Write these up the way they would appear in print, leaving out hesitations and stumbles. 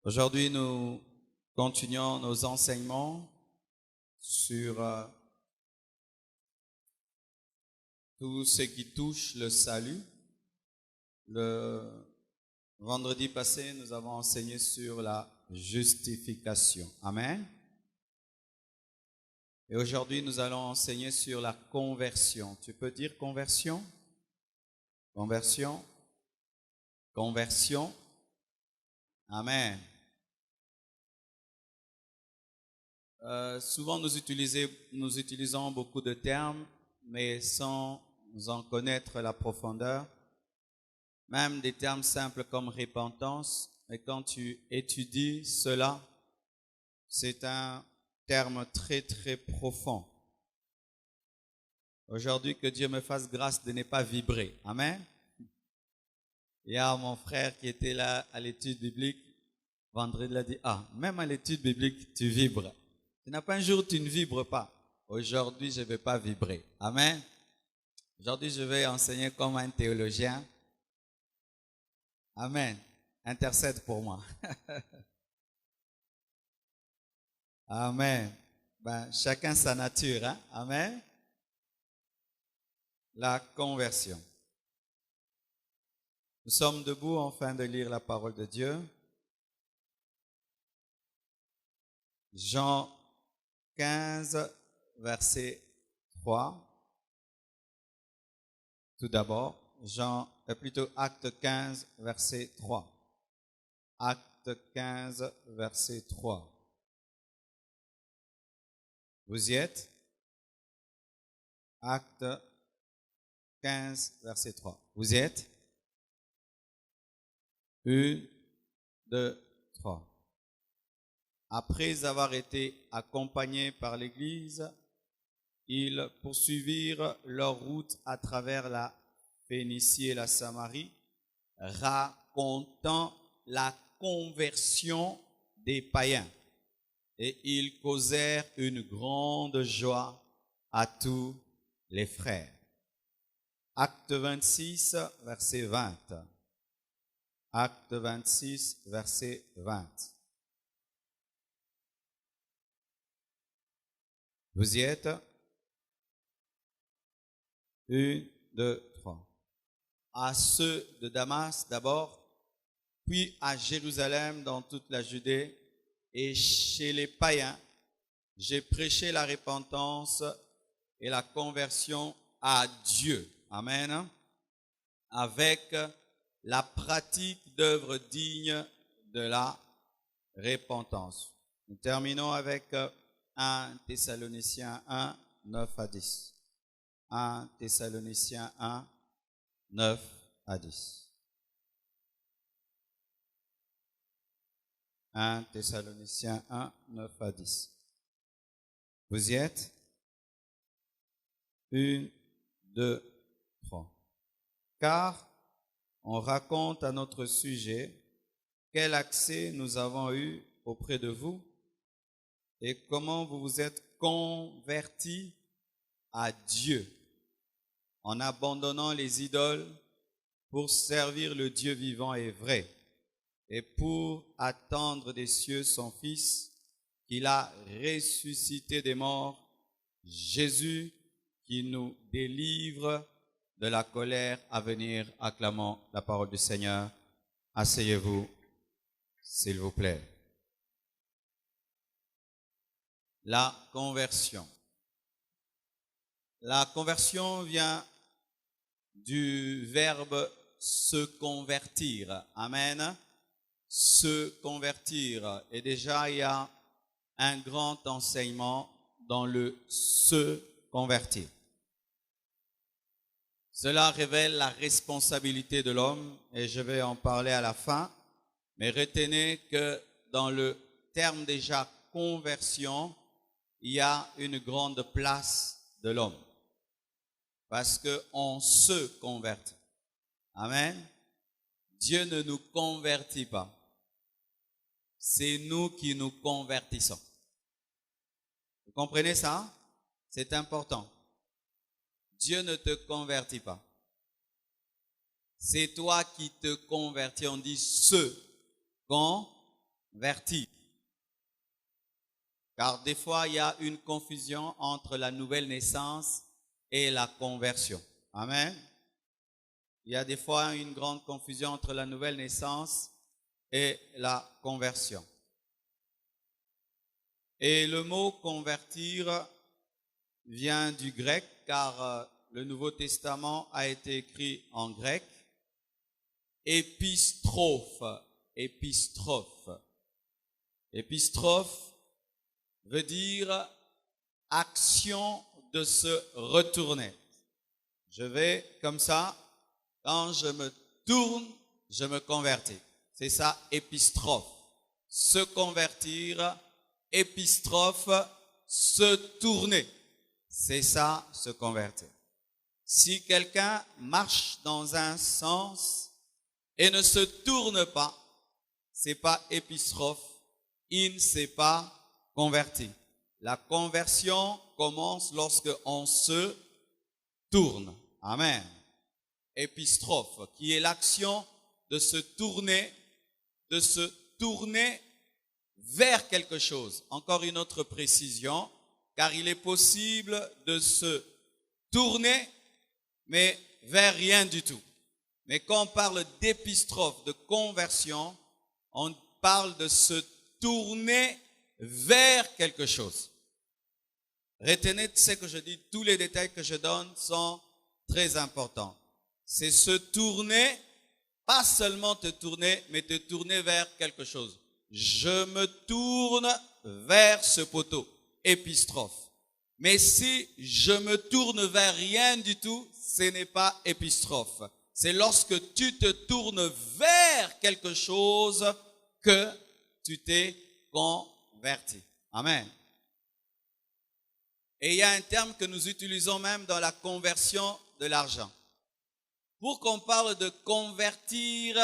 Aujourd'hui, nous continuons nos enseignements sur tout ce qui touche le salut. Le vendredi passé, nous avons enseigné sur la justification. Amen. Et aujourd'hui, nous allons enseigner sur la conversion. Tu peux dire conversion? Conversion? Conversion? Amen. Souvent, nous utilisons beaucoup de termes, mais sans en connaître la profondeur. Même des termes simples comme repentance, mais quand tu étudies cela, c'est un terme très, très profond. Aujourd'hui, que Dieu me fasse grâce de ne pas vibrer. Amen. Il y a mon frère qui était là à l'étude biblique. Vendredi, il a dit, même à l'étude biblique, tu vibres. Il n'y a pas un jour où tu ne vibres pas. Aujourd'hui, je ne vais pas vibrer. Amen. Aujourd'hui, je vais enseigner comme un théologien. Amen. Intercède pour moi. Amen. Chacun sa nature. Hein? Amen. La conversion. Nous sommes debout en train de lire la parole de Dieu. Jean 15, verset 3. Tout d'abord, Acte 15, verset 3. Acte 15, verset 3. Vous y êtes? Acte 15, verset 3. Vous y êtes? 1, 2, 3. Après avoir été accompagnés par l'Église, ils poursuivirent leur route à travers la Phénicie et la Samarie, racontant la conversion des païens. Et ils causèrent une grande joie à tous les frères. Acte 26, verset 20. Acte 26, verset 20. Vous y êtes? 1, 2, 3. À ceux de Damas d'abord, puis à Jérusalem dans toute la Judée, et chez les païens, j'ai prêché la repentance et la conversion à Dieu. Amen. Avec la pratique d'œuvres dignes de la repentance. Nous terminons avec 1 Thessaloniciens 1, 9 à 10. 1 Thessaloniciens 1, 9 à 10. 1 Thessaloniciens 1, 9 à 10. Vous y êtes? 1, 2, 3. Car on raconte à notre sujet quel accès nous avons eu auprès de vous et comment vous vous êtes convertis à Dieu en abandonnant les idoles pour servir le Dieu vivant et vrai et pour attendre des cieux son Fils qu'il a ressuscité des morts, Jésus qui nous délivre de la colère à venir. Acclamons la parole du Seigneur. Asseyez-vous, s'il vous plaît. La conversion. La conversion vient du verbe se convertir. Amen. Se convertir. Et déjà, il y a un grand enseignement dans le se convertir. Cela révèle la responsabilité de l'homme et je vais en parler à la fin. Mais retenez que dans le terme déjà conversion, il y a une grande place de l'homme. Parce qu'on se convertit. Amen. Dieu ne nous convertit pas. C'est nous qui nous convertissons. Vous comprenez ça? C'est important. Dieu ne te convertit pas. C'est toi qui te convertis. On dit se convertir. Car des fois, il y a une confusion entre la nouvelle naissance et la conversion. Amen. Il y a des fois une grande confusion entre la nouvelle naissance et la conversion. Et le mot convertir vient du grec, car le Nouveau Testament a été écrit en grec. Épistrophe, épistrophe. Épistrophe veut dire action de se retourner. Je vais comme ça, quand je me tourne, je me convertis. C'est ça, épistrophe. Se convertir, épistrophe, se tourner. C'est ça, se convertir. Si quelqu'un marche dans un sens et ne se tourne pas, c'est pas épistrophe, il ne s'est pas converti. La conversion commence lorsque on se tourne. Amen. Épistrophe, qui est l'action de se tourner vers quelque chose. Encore une autre précision, car il est possible de se tourner, mais vers rien du tout. Mais quand on parle d'épistrophe, de conversion, on parle de se tourner vers quelque chose. Retenez ce que je dis, tous les détails que je donne sont très importants. C'est se tourner, pas seulement te tourner, mais te tourner vers quelque chose. Je me tourne vers ce poteau, épistrophe. Mais si je me tourne vers rien du tout, ce n'est pas épistrophe. C'est lorsque tu te tournes vers quelque chose que tu t'es converti. Amen. Et il y a un terme que nous utilisons même dans la conversion de l'argent. Pour qu'on parle de convertir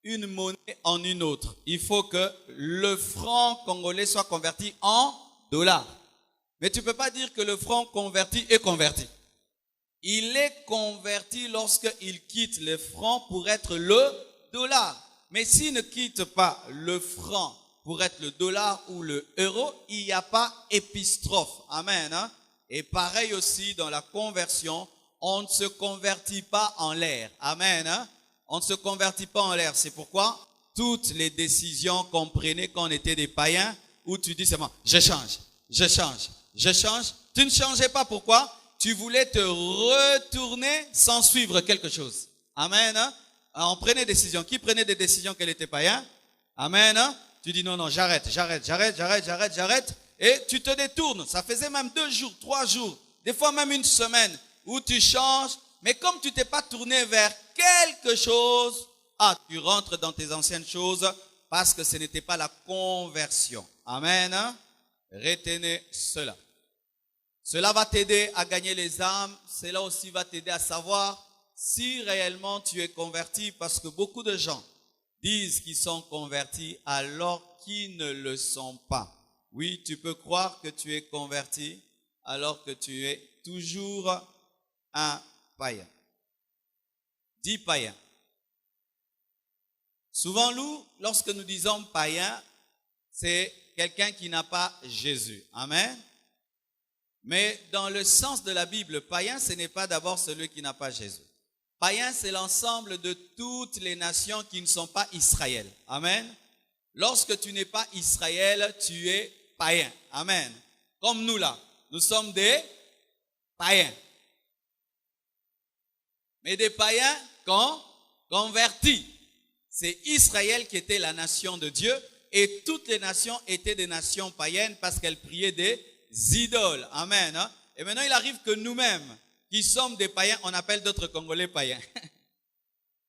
une monnaie en une autre, il faut que le franc congolais soit converti en dollars. Mais tu ne peux pas dire que le franc converti est converti. Il est converti lorsqu'il quitte le franc pour être le dollar. Mais s'il ne quitte pas le franc pour être le dollar ou le euro, il n'y a pas épistrophe. Amen. Hein? Et pareil aussi dans la conversion, on ne se convertit pas en l'air. Amen. Hein? On ne se convertit pas en l'air. C'est pourquoi toutes les décisions qu'on prenait quand on était des païens, où tu dis seulement, je change. Tu ne changeais pas. Pourquoi? Tu voulais te retourner sans suivre quelque chose. Amen. Hein? On prenait des décisions. Qui prenait des décisions qu'elle était païen? Amen. Hein? Tu dis non, j'arrête. Et tu te détournes. Ça faisait même 2 jours, 3 jours, des fois même une semaine où tu changes. Mais comme tu t'es pas tourné vers quelque chose, tu rentres dans tes anciennes choses parce que ce n'était pas la conversion. Amen. Hein? Retenez cela. Cela va t'aider à gagner les âmes. Cela aussi va t'aider à savoir si réellement tu es converti, parce que beaucoup de gens disent qu'ils sont convertis alors qu'ils ne le sont pas. Oui, tu peux croire que tu es converti alors que tu es toujours un païen. Dis païen. Souvent, nous, lorsque nous disons païen, c'est quelqu'un qui n'a pas Jésus. Amen. Mais dans le sens de la Bible, païen, ce n'est pas d'abord celui qui n'a pas Jésus. Païen, c'est l'ensemble de toutes les nations qui ne sont pas Israël. Amen. Lorsque tu n'es pas Israël, tu es païen. Amen. Comme nous là, nous sommes des païens. Mais des païens convertis. C'est Israël qui était la nation de Dieu et toutes les nations étaient des nations païennes parce qu'elles priaient des idoles. Amen. Hein? Et maintenant, il arrive que nous-mêmes, qui sommes des païens, on appelle d'autres Congolais païens.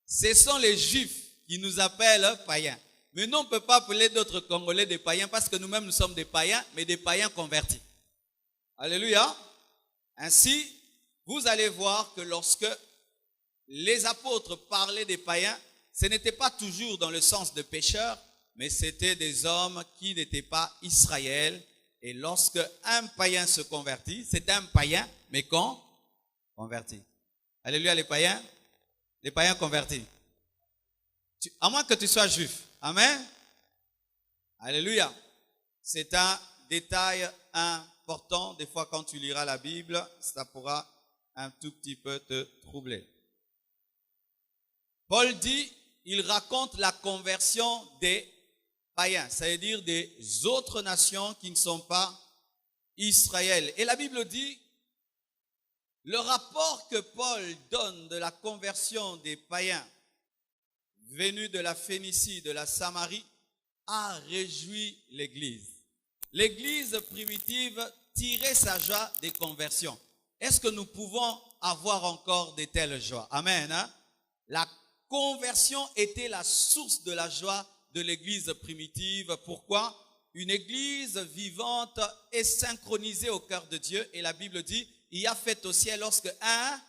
Ce sont les Juifs qui nous appellent païens. Mais nous, on ne peut pas appeler d'autres Congolais des païens parce que nous-mêmes, nous sommes des païens, mais des païens convertis. Alléluia. Ainsi, vous allez voir que lorsque les apôtres parlaient des païens, ce n'était pas toujours dans le sens de pécheurs, mais c'était des hommes qui n'étaient pas Israël. Et lorsque un païen se convertit, c'est un païen, mais converti. Alléluia, les païens convertis. À moins que tu sois juif. Amen. Alléluia. C'est un détail important. Des fois, quand tu liras la Bible, ça pourra un tout petit peu te troubler. Paul dit, il raconte la conversion des païens, c'est-à-dire des autres nations qui ne sont pas Israël. Et la Bible dit, le rapport que Paul donne de la conversion des païens venus de la Phénicie, de la Samarie, a réjoui l'Église. L'Église primitive tirait sa joie des conversions. Est-ce que nous pouvons avoir encore de telles joies? Amen. Hein? La conversion était la source de la joie de l'Église primitive. Pourquoi? Une Église vivante est synchronisée au cœur de Dieu. Et la Bible dit, il y a fête au ciel lorsque un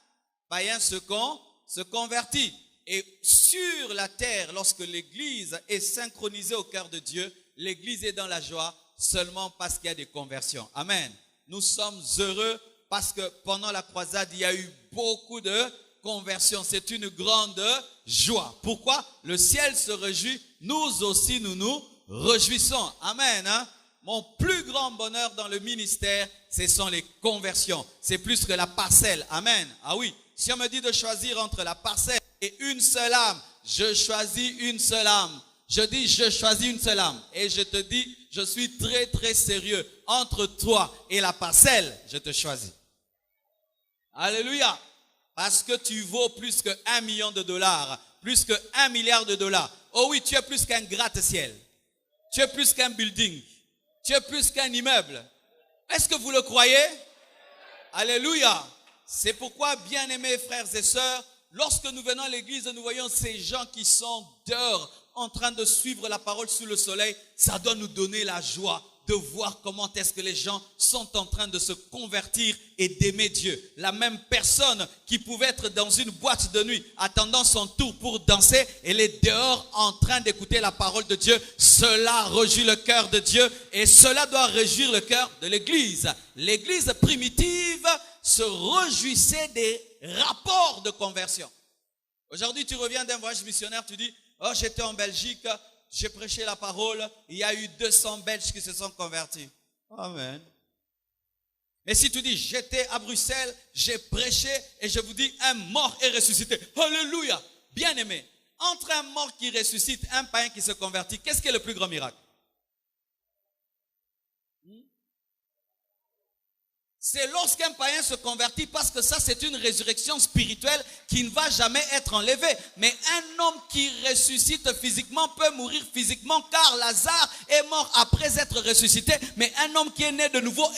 païen se convertit. Et sur la terre, lorsque l'Église est synchronisée au cœur de Dieu, l'Église est dans la joie seulement parce qu'il y a des conversions. Amen. Nous sommes heureux parce que pendant la croisade, il y a eu beaucoup de conversions. C'est une grande joie. Pourquoi? Le ciel se réjouit. Nous aussi, nous nous réjouissons. Amen. Hein? Mon plus grand bonheur dans le ministère, ce sont les conversions. C'est plus que la parcelle. Amen. Ah oui. Si on me dit de choisir entre la parcelle et une seule âme, je choisis une seule âme. Je dis, je choisis une seule âme. Et je te dis, je suis très, très sérieux. Entre toi et la parcelle, je te choisis. Alléluia. Parce que tu vaux plus que $1 million, plus que $1 milliard. Oh oui, tu es plus qu'un gratte-ciel. Tu es plus qu'un building. Tu es plus qu'un immeuble. Est-ce que vous le croyez? Alléluia. C'est pourquoi, bien-aimés frères et sœurs, lorsque nous venons à l'église, nous voyons ces gens qui sont dehors en train de suivre la parole sous le soleil. Ça doit nous donner la joie de voir comment est-ce que les gens sont en train de se convertir et d'aimer Dieu. La même personne qui pouvait être dans une boîte de nuit attendant son tour pour danser, elle est dehors en train d'écouter la parole de Dieu. Cela réjouit le cœur de Dieu et cela doit réjouir le cœur de l'église. L'église primitive se réjouissait des rapports de conversion. Aujourd'hui, tu reviens d'un voyage missionnaire, tu dis, oh, j'étais en Belgique, j'ai prêché la parole, il y a eu 200 Belges qui se sont convertis. Amen. Mais si tu dis, j'étais à Bruxelles, j'ai prêché et je vous dis, un mort est ressuscité. Alléluia. Bien aimé, entre un mort qui ressuscite, un païen qui se convertit, qu'est-ce qui est le plus grand miracle? C'est lorsqu'un païen se convertit, parce que ça c'est une résurrection spirituelle qui ne va jamais être enlevée. Mais un homme qui ressuscite physiquement peut mourir physiquement, car Lazare est mort après être ressuscité. Mais un homme qui est né de nouveau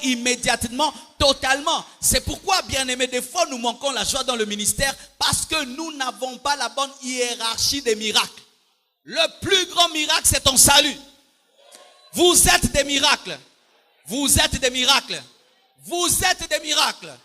immédiatement, totalement. C'est pourquoi, bien aimé, des fois nous manquons la joie dans le ministère, parce que nous n'avons pas la bonne hiérarchie des miracles. Le plus grand miracle, c'est ton salut. Vous êtes des miracles. Vous êtes des miracles. Vous êtes des miracles.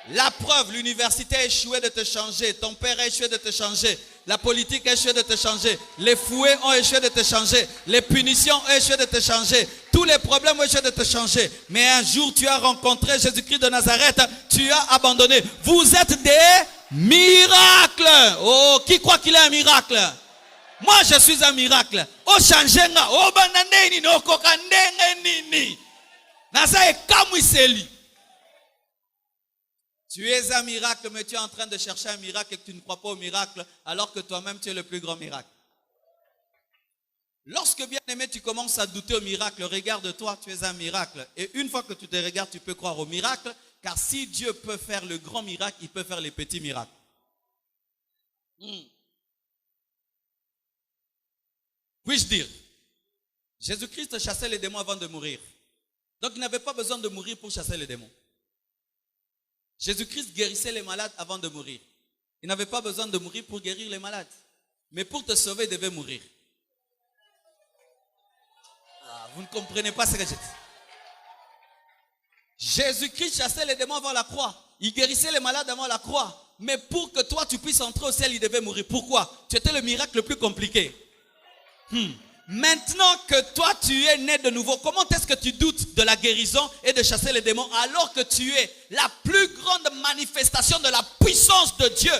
La preuve, l'université a échoué de te changer. Ton père a échoué de te changer. La politique a échoué de te changer. Les fouets ont échoué de te changer. Les punitions ont échoué de te changer. Tous les problèmes ont échoué de te changer. Mais un jour, tu as rencontré Jésus-Christ de Nazareth. Tu as abandonné. Vous êtes des miracles. Oh, qui croit qu'il est un miracle? Moi, je suis un miracle. Oh, changenga. Oh, bananeni no kokandenge. Nasa e kamwiseli. Tu es un miracle, mais tu es en train de chercher un miracle et que tu ne crois pas au miracle, alors que toi-même tu es le plus grand miracle. Lorsque, bien aimé, tu commences à douter au miracle, regarde-toi, tu es un miracle. Et une fois que tu te regardes, tu peux croire au miracle, car si Dieu peut faire le grand miracle, il peut faire les petits miracles. Puis-je dire, Jésus-Christ chassait les démons avant de mourir. Donc il n'avait pas besoin de mourir pour chasser les démons. Jésus-Christ guérissait les malades avant de mourir. Il n'avait pas besoin de mourir pour guérir les malades. Mais pour te sauver, il devait mourir. Ah, vous ne comprenez pas ce que je dis. Jésus-Christ chassait les démons avant la croix. Il guérissait les malades avant la croix. Mais pour que toi tu puisses entrer au ciel, il devait mourir. Pourquoi? Tu étais le miracle le plus compliqué. Maintenant que toi tu es né de nouveau, comment est-ce que tu doutes de la guérison et de chasser les démons alors que tu es la plus grande manifestation de la puissance de Dieu?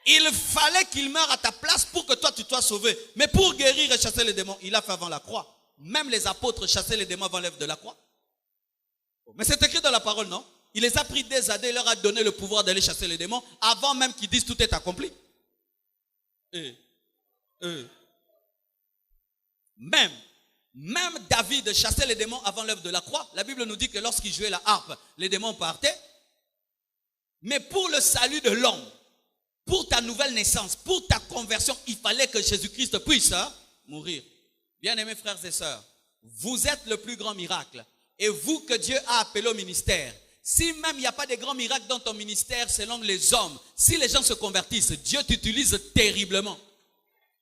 Il fallait qu'il meure à ta place pour que toi tu sois sauvé. Mais pour guérir et chasser les démons, il a fait avant la croix. Même les apôtres chassaient les démons avant l'œuvre de la croix. Mais c'est écrit dans la parole, non? Il les a pris des années, il leur a donné le pouvoir d'aller chasser les démons avant même qu'ils disent tout est accompli. Même David chassait les démons avant l'œuvre de la croix. La Bible nous dit que lorsqu'il jouait la harpe, les démons partaient. Mais pour le salut de l'homme, pour ta nouvelle naissance, pour ta conversion, il fallait que Jésus-Christ puisse mourir. Bien-aimés frères et sœurs, vous êtes le plus grand miracle. Et vous que Dieu a appelé au ministère, si même il n'y a pas de grands miracles dans ton ministère selon les hommes, si les gens se convertissent, Dieu t'utilise terriblement.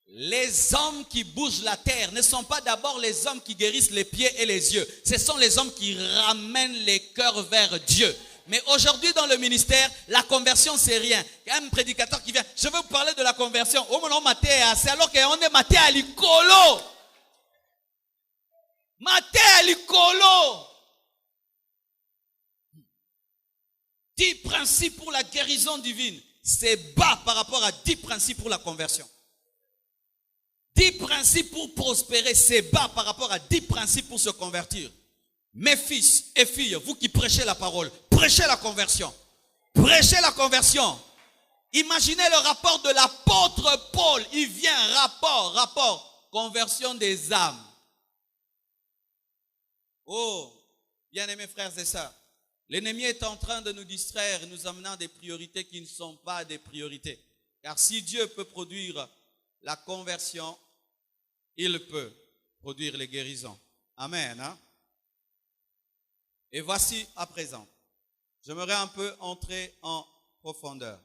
Les hommes qui bougent la terre ne sont pas d'abord les hommes qui guérissent les pieds et les yeux. Ce sont les hommes qui ramènent les cœurs vers Dieu. Mais aujourd'hui dans le ministère, la conversion c'est rien. Il y a un prédicateur qui vient, je veux vous parler de la conversion. Oh mon maté, c'est alors qu'on est maté à l'icolo. Maté à l'icolo. 10 principes pour la guérison divine. C'est bas par rapport à 10 principes pour la conversion. 10 principes pour prospérer, c'est bas par rapport à 10 principes pour se convertir. Mes fils et filles, vous qui prêchez la parole, prêchez la conversion. Prêchez la conversion. Imaginez le rapport de l'apôtre Paul. Il vient, rapport, conversion des âmes. Oh, bien-aimés frères et sœurs, l'ennemi est en train de nous distraire et nous amenant à des priorités qui ne sont pas des priorités. Car si Dieu peut produire la conversion, il peut produire les guérisons. Amen. Hein? Et voici à présent, j'aimerais un peu entrer en profondeur.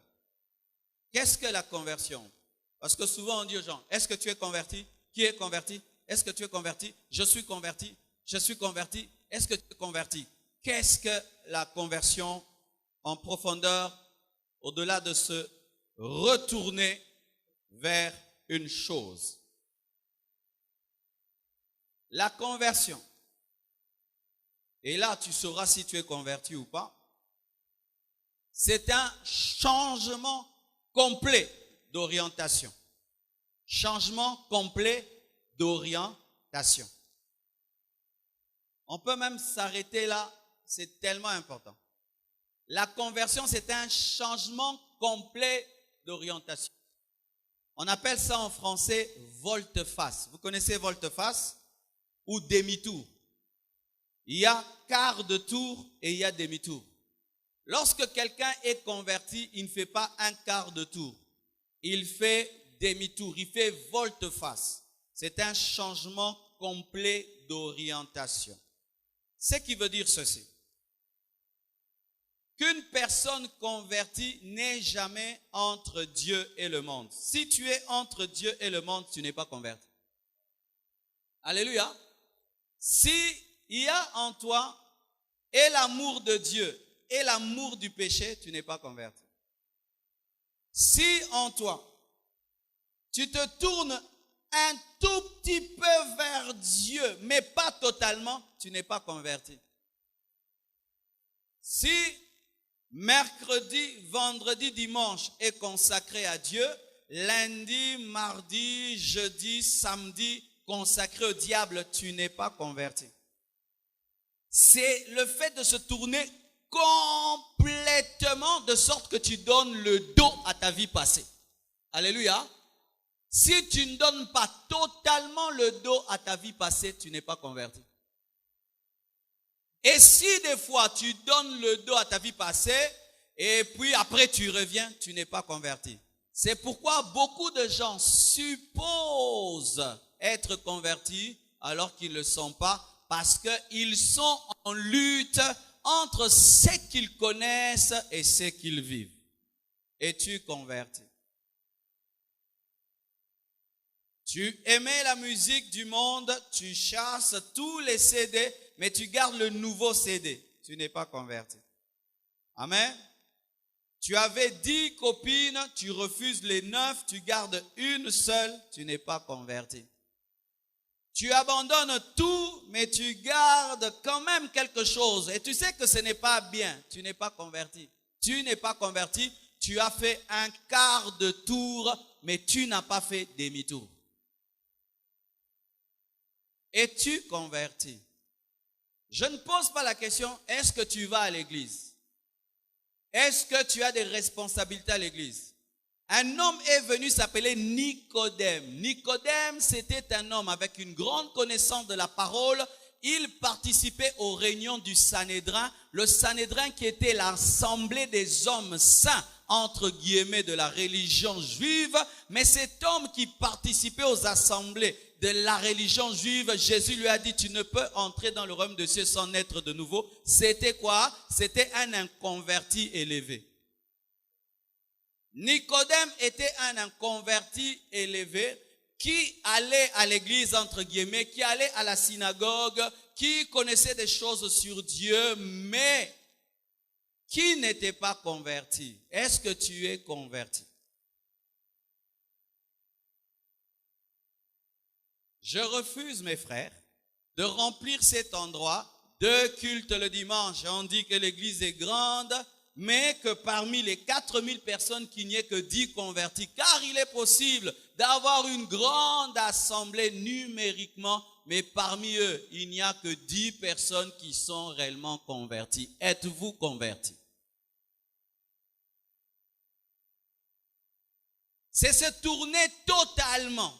Qu'est-ce que la conversion? Parce que souvent on dit aux gens, est-ce que tu es converti? Qui est converti? Est-ce que tu es converti? Je suis converti. Je suis converti. Est-ce que tu es converti? Qu'est-ce que la conversion en profondeur, au-delà de se retourner vers une chose? La conversion. Et là, tu sauras si tu es converti ou pas. C'est un changement complet d'orientation. Changement complet d'orientation. On peut même s'arrêter là, c'est tellement important. La conversion, c'est un changement complet d'orientation. On appelle ça en français volte-face. Vous connaissez volte-face ou demi-tour? Il y a quart de tour et il y a demi-tour. Lorsque quelqu'un est converti, il ne fait pas un quart de tour. Il fait demi-tour, il fait volte-face. C'est un changement complet d'orientation. Ce qui veut dire ceci. Qu'une personne convertie n'est jamais entre Dieu et le monde. Si tu es entre Dieu et le monde, tu n'es pas converti. Alléluia. Si il y a en toi et l'amour de Dieu et l'amour du péché, tu n'es pas converti. Si en toi, tu te tournes un tout petit peu vers Dieu, mais pas totalement, tu n'es pas converti. Si mercredi, vendredi, dimanche est consacré à Dieu, lundi, mardi, jeudi, samedi, consacré au diable, tu n'es pas converti. C'est le fait de se tourner complètement de sorte que tu donnes le dos à ta vie passée. Alléluia. Si tu ne donnes pas totalement le dos à ta vie passée, tu n'es pas converti. Et si des fois tu donnes le dos à ta vie passée et puis après tu reviens, tu n'es pas converti. C'est pourquoi beaucoup de gens supposent être convertis alors qu'ils ne le sont pas, parce qu'ils sont en lutte entre ce qu'ils connaissent et ce qu'ils vivent. Es-tu converti? Tu aimais la musique du monde, tu chasses tous les CD, mais tu gardes le nouveau CD. Tu n'es pas converti. Amen. Tu avais 10 copines, tu refuses les 9, tu gardes une seule, tu n'es pas converti. Tu abandonnes tout, mais tu gardes quand même quelque chose. Et tu sais que ce n'est pas bien. Tu n'es pas converti. Tu n'es pas converti tu as fait un quart de tour, mais tu n'as pas fait demi-tour. Es-tu converti? Je ne pose pas la question, est-ce que tu vas à l'église? Est-ce que tu as des responsabilités à l'église? Un homme est venu s'appeler Nicodème. Nicodème, c'était un homme avec une grande connaissance de la parole. Il participait aux réunions du Sanhédrin. Le Sanhédrin qui était l'assemblée des hommes saints, entre guillemets, de la religion juive. Mais cet homme qui participait aux assemblées de la religion juive, Jésus lui a dit, tu ne peux entrer dans le royaume de Dieu sans naître de nouveau. C'était quoi? C'était un inconverti élevé. Nicodème était un inconverti élevé qui allait à l'église, entre guillemets, qui allait à la synagogue, qui connaissait des choses sur Dieu, mais qui n'était pas converti. Est-ce que tu es converti? Je refuse, mes frères, de remplir cet endroit de culte le dimanche. On dit que l'église est grande, mais que parmi les 4000 personnes, qu'il n'y ait que 10 convertis. Car il est possible d'avoir une grande assemblée numériquement, mais parmi eux, il n'y a que 10 personnes qui sont réellement converties. Êtes-vous convertis? C'est se tourner totalement.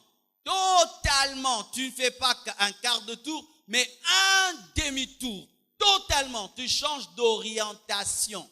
Totalement. Tu ne fais pas un quart de tour, mais un demi-tour. Totalement. Tu changes d'orientation.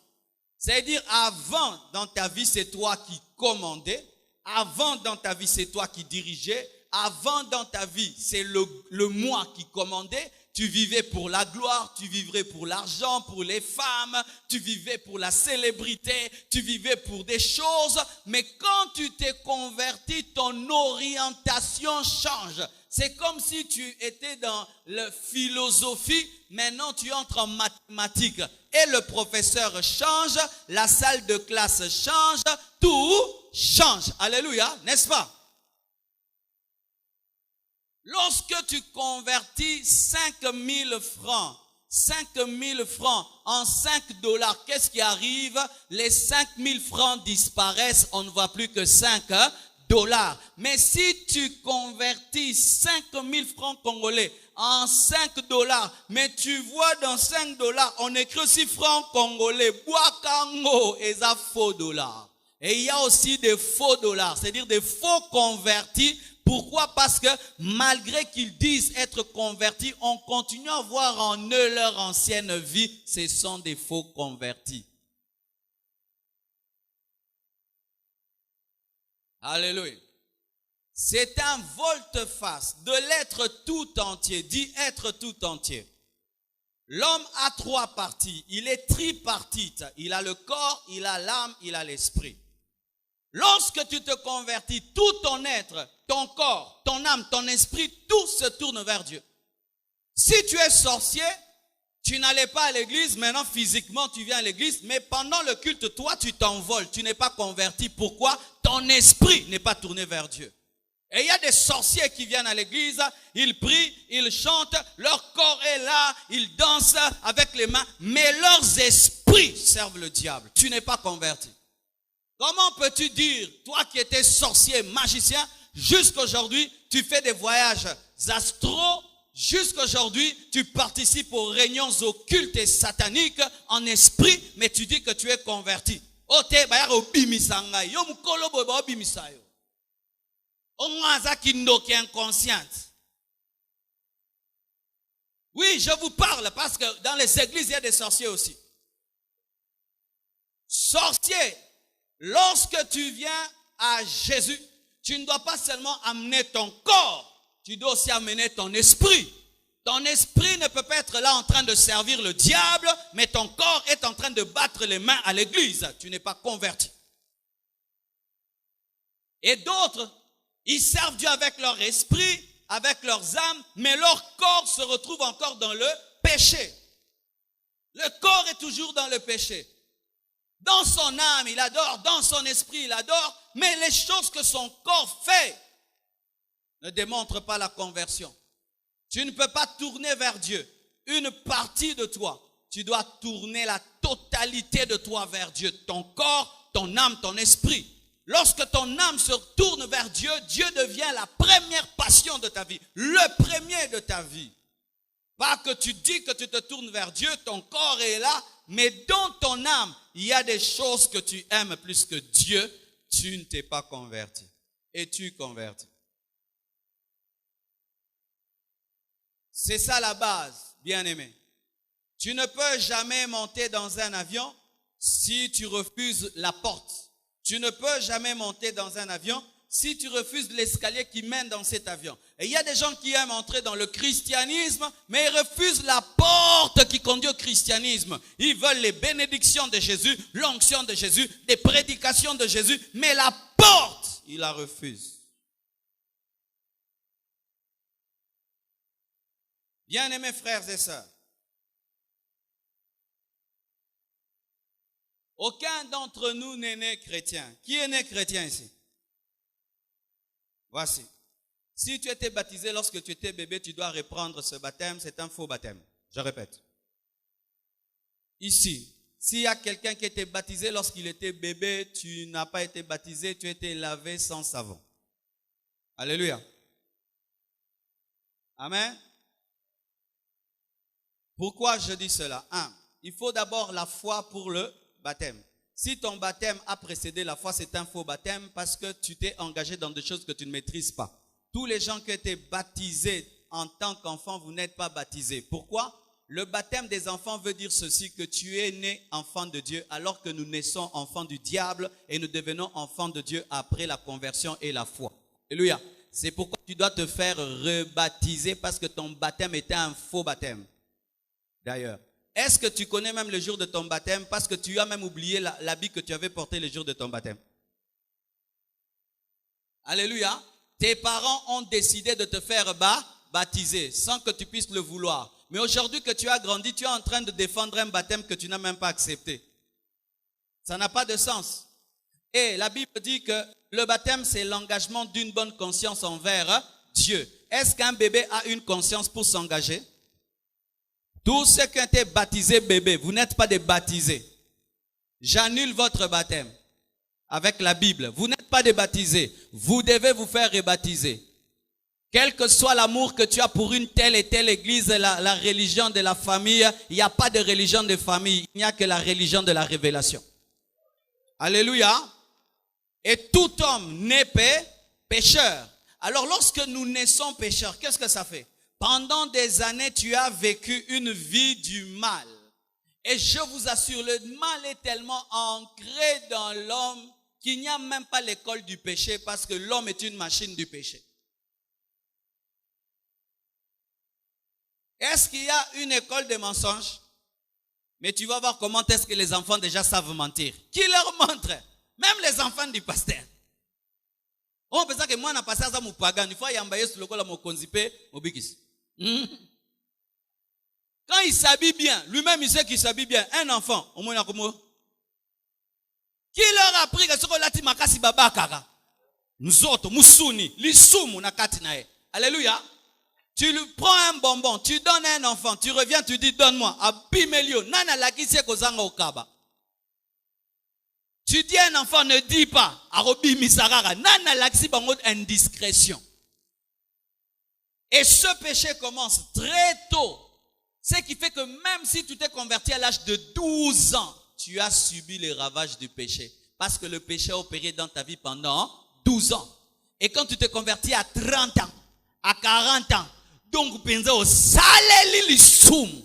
C'est-à-dire, avant, dans ta vie, c'est toi qui commandais. Avant, dans ta vie, c'est toi qui dirigeais. Avant, dans ta vie, c'est le moi qui commandait. Tu vivais pour la gloire, tu vivrais pour l'argent, pour les femmes, tu vivais pour la célébrité, tu vivais pour des choses. Mais quand tu t'es converti, ton orientation change. C'est comme si tu étais dans la philosophie, maintenant tu entres en mathématiques. Et le professeur change, la salle de classe change, tout change. Alléluia, n'est-ce pas? Lorsque tu convertis 5000 francs, 5000 francs en 5 dollars, qu'est-ce qui arrive? Les 5000 francs disparaissent, on ne voit plus que 5 dollars. Mais si tu convertis 5000 francs congolais en 5 dollars, mais tu vois dans 5 dollars, on écrit aussi francs congolais, Boakango, et ça faux dollars. Et il y a aussi des faux dollars, c'est-à-dire des faux convertis. Pourquoi? Parce que malgré qu'ils disent être convertis, on continue à voir en eux leur ancienne vie. Ce sont des faux convertis. Alléluia. C'est un volte-face de l'être tout entier. Dit être tout entier. L'homme a 3 parties. Il est tripartite. Il a le corps, il a l'âme, il a l'esprit. Lorsque tu te convertis, tout ton être, ton corps, ton âme, ton esprit, tout se tourne vers Dieu. Si tu es sorcier, tu n'allais pas à l'église, maintenant physiquement tu viens à l'église, mais pendant le culte, toi tu t'envoles, tu n'es pas converti. Pourquoi? Ton esprit n'est pas tourné vers Dieu. Et il y a des sorciers qui viennent à l'église, ils prient, ils chantent, leur corps est là, ils dansent avec les mains, mais leurs esprits servent le diable. Tu n'es pas converti. Comment peux-tu dire, toi qui étais sorcier, magicien, jusqu'aujourd'hui, tu fais des voyages astro, jusqu'aujourd'hui, tu participes aux réunions occultes et sataniques en esprit, mais tu dis que tu es converti. Oui, je vous parle parce que dans les églises, il y a des sorciers aussi. Sorcier. Lorsque tu viens à Jésus, tu ne dois pas seulement amener ton corps, tu dois aussi amener ton esprit. Ton esprit ne peut pas être là en train de servir le diable, mais ton corps est en train de battre les mains à l'église. Tu n'es pas converti. Et d'autres, ils servent Dieu avec leur esprit, avec leurs âmes, mais leur corps se retrouve encore dans le péché. Le corps est toujours dans le péché. Dans son âme, il adore. Dans son esprit, il adore. Mais les choses que son corps fait ne démontrent pas la conversion. Tu ne peux pas tourner vers Dieu. Une partie de toi. Tu dois tourner la totalité de toi vers Dieu. Ton corps, ton âme, ton esprit. Lorsque ton âme se tourne vers Dieu, Dieu devient la première passion de ta vie, le premier de ta vie. Pas que tu dis que tu te tournes vers Dieu, ton corps est là, mais dans ton âme, il y a des choses que tu aimes plus que Dieu, tu ne t'es pas converti. Et tu convertis. C'est ça la base, bien-aimé. Tu ne peux jamais monter dans un avion si tu refuses la porte. Tu ne peux jamais monter dans un avion si tu refuses l'escalier qui mène dans cet avion. Et il y a des gens qui aiment entrer dans le christianisme, mais ils refusent la porte qui conduit au christianisme. Ils veulent les bénédictions de Jésus, l'onction de Jésus, les prédications de Jésus, mais la porte, ils la refusent. Bien-aimés frères et sœurs, aucun d'entre nous n'est né chrétien. Qui est né chrétien ici? Voici. Si tu étais baptisé lorsque tu étais bébé, tu dois reprendre ce baptême. C'est un faux baptême. Je répète. Ici, s'il y a quelqu'un qui était baptisé lorsqu'il était bébé, tu n'as pas été baptisé, tu étais lavé sans savon. Alléluia. Amen. Pourquoi je dis cela? Il faut d'abord la foi pour le baptême. Si ton baptême a précédé la foi, c'est un faux baptême parce que tu t'es engagé dans des choses que tu ne maîtrises pas. Tous les gens qui ont été baptisés en tant qu'enfants, vous n'êtes pas baptisés. Pourquoi? Le baptême des enfants veut dire ceci, que tu es né enfant de Dieu alors que nous naissons enfants du diable et nous devenons enfants de Dieu après la conversion et la foi. Alléluia. C'est pourquoi tu dois te faire rebaptiser parce que ton baptême était un faux baptême. D'ailleurs, est-ce que tu connais même le jour de ton baptême parce que tu as même oublié l'habit que tu avais porté le jour de ton baptême? Alléluia. Tes parents ont décidé de te faire baptiser sans que tu puisses le vouloir. Mais aujourd'hui que tu as grandi, tu es en train de défendre un baptême que tu n'as même pas accepté. Ça n'a pas de sens. Et la Bible dit que le baptême, c'est l'engagement d'une bonne conscience envers Dieu. Est-ce qu'un bébé a une conscience pour s'engager? Tous ceux qui ont été baptisés bébés, vous n'êtes pas des baptisés. J'annule votre baptême avec la Bible. Vous n'êtes pas des baptisés. Vous devez vous faire rebaptiser. Quel que soit l'amour que tu as pour une telle et telle église, la religion de la famille, il n'y a pas de religion de famille. Il n'y a que la religion de la révélation. Alléluia. Et tout homme naît pécheur. Alors lorsque nous naissons pécheurs, qu'est-ce que ça fait? Pendant des années, tu as vécu une vie du mal. Et je vous assure, le mal est tellement ancré dans l'homme qu'il n'y a même pas l'école du péché parce que l'homme est une machine du péché. Est-ce qu'il y a une école de mensonges? Mais tu vas voir comment est-ce que les enfants déjà savent mentir. Qui leur montre? Même les enfants du pasteur. On pense que moi, je suis passé à mon pagan. Il faut y envoyer sur le col à mon conzipé, mon bigis. Quand il s'habille bien, lui-même il sait qu'il s'habille bien. Un enfant, au moins comment? Qui leur a appris que ce qu'on a dit makasi baba kaka? Nous autres, musuni, l'isumu na katinae. Alléluia. Tu lui prends un bonbon, tu donnes à un enfant, tu reviens, tu dis donne-moi. Abimelio, nana lakise kozanga okaba. Tu dis à un enfant, ne dis pas. Arobi misarara, nana laksi bango indiscrétion. Et ce péché commence très tôt. Ce qui fait que même si tu t'es converti à l'âge de 12 ans, tu as subi les ravages du péché. Parce que le péché a opéré dans ta vie pendant 12 ans. Et quand tu t'es converti à 30 ans, à 40 ans, donc penza au saleli lisum.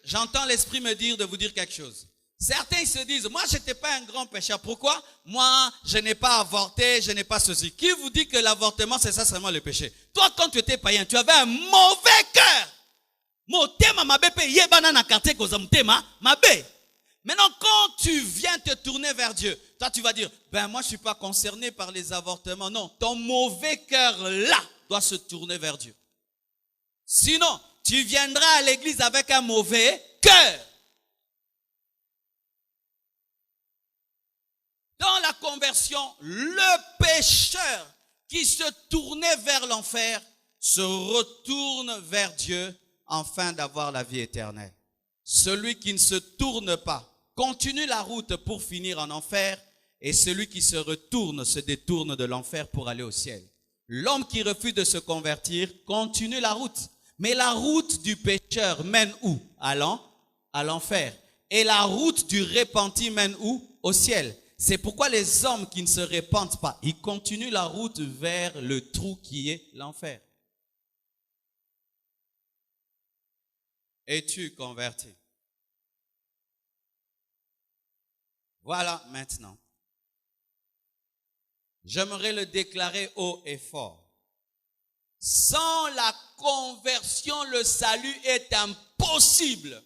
J'entends l'esprit me dire de vous dire quelque chose. Certains se disent, moi je n'étais pas un grand pécheur. Pourquoi? Moi je n'ai pas avorté, je n'ai pas ceci. Qui vous dit que l'avortement c'est ça seulement le péché? Toi quand tu étais païen, tu avais un mauvais cœur. Maintenant quand tu viens te tourner vers Dieu, toi tu vas dire, ben moi je ne suis pas concerné par les avortements. Non, ton mauvais cœur là doit se tourner vers Dieu. Sinon, tu viendras à l'église avec un mauvais cœur. Dans la conversion, le pécheur qui se tournait vers l'enfer se retourne vers Dieu afin d'avoir la vie éternelle. Celui qui ne se tourne pas continue la route pour finir en enfer, et celui qui se retourne se détourne de l'enfer pour aller au ciel. L'homme qui refuse de se convertir continue la route. Mais la route du pécheur mène où? À l'enfer. Et la route du repenti mène où? Au ciel. C'est pourquoi les hommes qui ne se repentent pas, ils continuent la route vers le trou qui est l'enfer. Es-tu converti? Voilà maintenant. J'aimerais le déclarer haut et fort. Sans la conversion, le salut est impossible.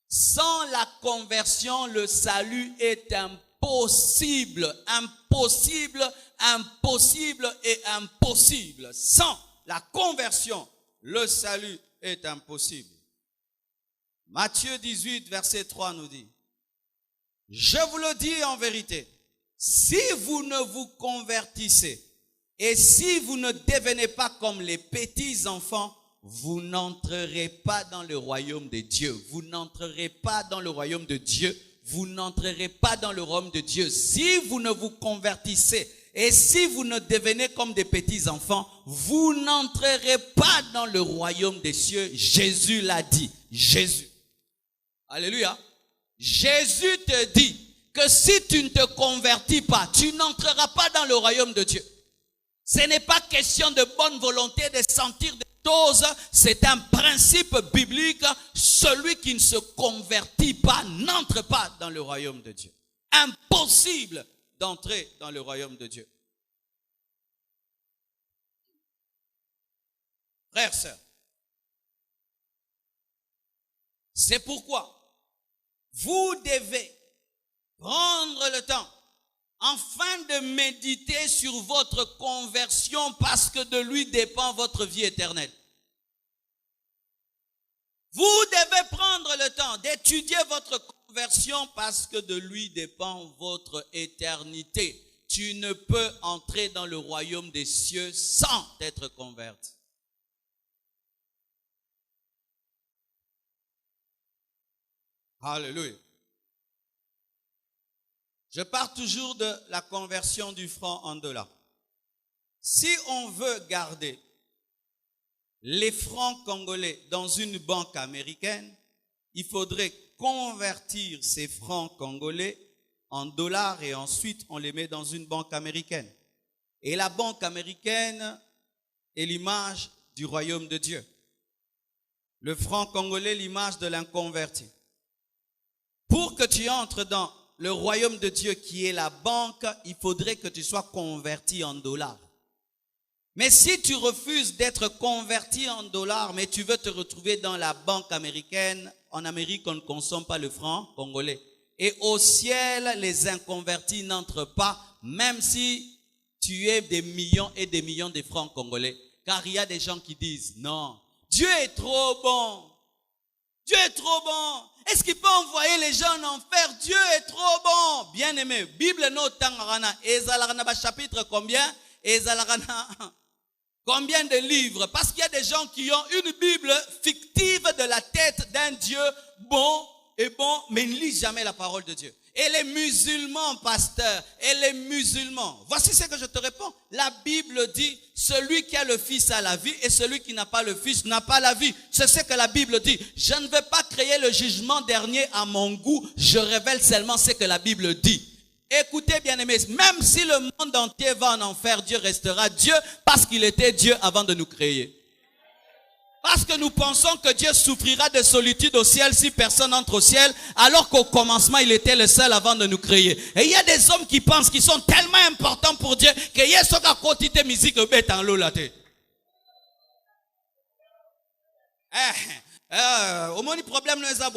Sans la conversion, le salut est impossible. Impossible, impossible et impossible. Sans la conversion, le salut est impossible. Matthieu 18, verset 3 nous dit, « Je vous le dis en vérité, si vous ne vous convertissez et si vous ne devenez pas comme les petits enfants, vous n'entrerez pas dans le royaume de Dieu. Vous n'entrerez pas dans le royaume de Dieu. Vous n'entrerez pas dans le royaume de Dieu. Si vous ne vous convertissez et si vous ne devenez comme des petits enfants, vous n'entrerez pas dans le royaume des cieux. Jésus l'a dit. Jésus. Alléluia. Jésus te dit que si tu ne te convertis pas, tu n'entreras pas dans le royaume de Dieu. Ce n'est pas question de bonne volonté, de sentir des choses. C'est un principe biblique. Celui qui ne se convertit pas n'entre pas dans le royaume de Dieu. Impossible d'entrer dans le royaume de Dieu. Frères, sœurs, c'est pourquoi vous devez prendre le temps afin de méditer sur votre conversion parce que de lui dépend votre vie éternelle. Vous devez prendre le temps d'étudier votre conversion parce que de lui dépend votre éternité. Tu ne peux entrer dans le royaume des cieux sans être converti. Alléluia. Je parle toujours de la conversion du franc en dollars. Si on veut garder les francs congolais dans une banque américaine, il faudrait convertir ces francs congolais en dollars et ensuite on les met dans une banque américaine. Et la banque américaine est l'image du royaume de Dieu. Le franc congolais, l'image de l'inconverti. Pour que tu entres dans le royaume de Dieu qui est la banque, il faudrait que tu sois converti en dollars. Mais si tu refuses d'être converti en dollars, mais tu veux te retrouver dans la banque américaine, en Amérique, on ne consomme pas le franc congolais. Et au ciel, les inconvertis n'entrent pas, même si tu es des millions et des millions de francs congolais. Car il y a des gens qui disent, non, Dieu est trop bon. Dieu est trop bon. Est-ce qu'il peut envoyer les gens en enfer? Dieu est trop bon. Bien aimé, Bible no tangarana, ezalarana chapitre combien? Ezalarana combien de livres? Parce qu'il y a des gens qui ont une Bible fictive de la tête d'un Dieu bon et bon, mais ne lisent jamais la parole de Dieu. Et les musulmans, pasteur, et les musulmans, voici ce que je te réponds. La Bible dit, celui qui a le Fils a la vie et celui qui n'a pas le Fils n'a pas la vie. C'est ce que la Bible dit. Je ne vais pas créer le jugement dernier à mon goût, je révèle seulement ce que la Bible dit. Écoutez bien aimés, même si le monde entier va en enfer, Dieu restera Dieu parce qu'il était Dieu avant de nous créer. Parce que nous pensons que Dieu souffrira de solitude au ciel si personne n'entre au ciel, alors qu'au commencement, il était le seul avant de nous créer. Et il y a des hommes qui pensent qu'ils sont tellement importants pour Dieu que y a ce qu'à côté musique en l'eau la tête. Au moins, le problème n'est pas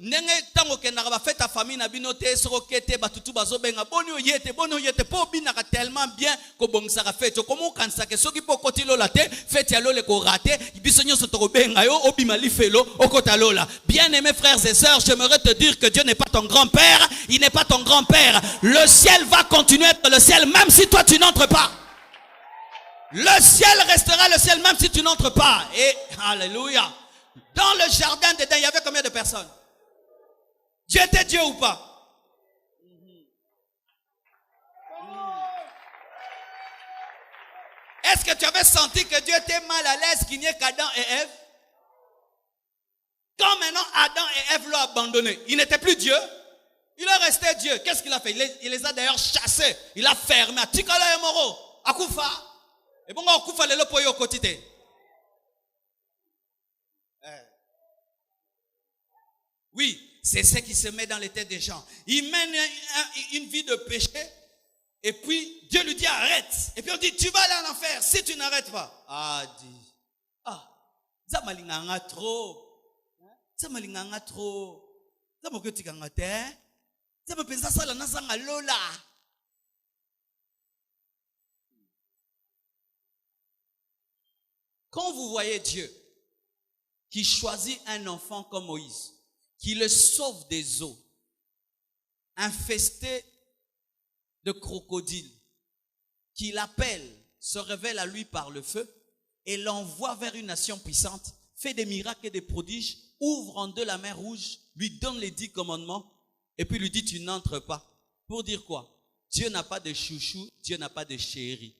nenge tango kenaka ba fête ta famille na binote soko kete batutu bazobenga boni oyete po binaka tellement bien ko bongsaka fête komo kanisa ke soki po koti lola te fête ya lole ko raté biso nyonso to benga yo obima lifelo okota lola. Bien aimés frères et sœurs, j'aimerais te dire que Dieu n'est pas ton grand-père, il n'est pas ton grand-père. Le ciel va continuer à être le ciel même si toi tu n'entres pas. Le ciel restera le ciel même si tu n'entres pas. Et alléluia. Dans le jardin d'Éden, il y avait combien de personnes? Dieu était Dieu ou pas? Est-ce que tu avais senti que Dieu était mal à l'aise qu'il n'y ait qu'Adam et Ève? Quand maintenant Adam et Ève l'ont abandonné, il n'était plus Dieu, il est resté Dieu. Qu'est-ce qu'il a fait? Il les a d'ailleurs chassés, il a fermé. Tikala et Moro, Akufa. Et bon, Akufa le lopoyo quotidien. Oui, c'est ce qui se met dans les têtes des gens. Il mène une vie de péché. Et puis, Dieu lui dit arrête. Et puis on dit, tu vas aller en enfer si tu n'arrêtes pas. Ah, dit. Ah, ça malinganga trop. Ça malinganga trop. Ça m'a dit kanga te. Ça me pensa ça la nasanga lola. Quand vous voyez Dieu qui choisit un enfant comme Moïse, qui le sauve des eaux, infesté de crocodiles, qui l'appelle, se révèle à lui par le feu et l'envoie vers une nation puissante, fait des miracles et des prodiges, ouvre en deux la mer Rouge, lui donne les 10 commandements et puis lui dit tu n'entres pas. Pour dire quoi? Dieu n'a pas de chouchou, Dieu n'a pas de chéri.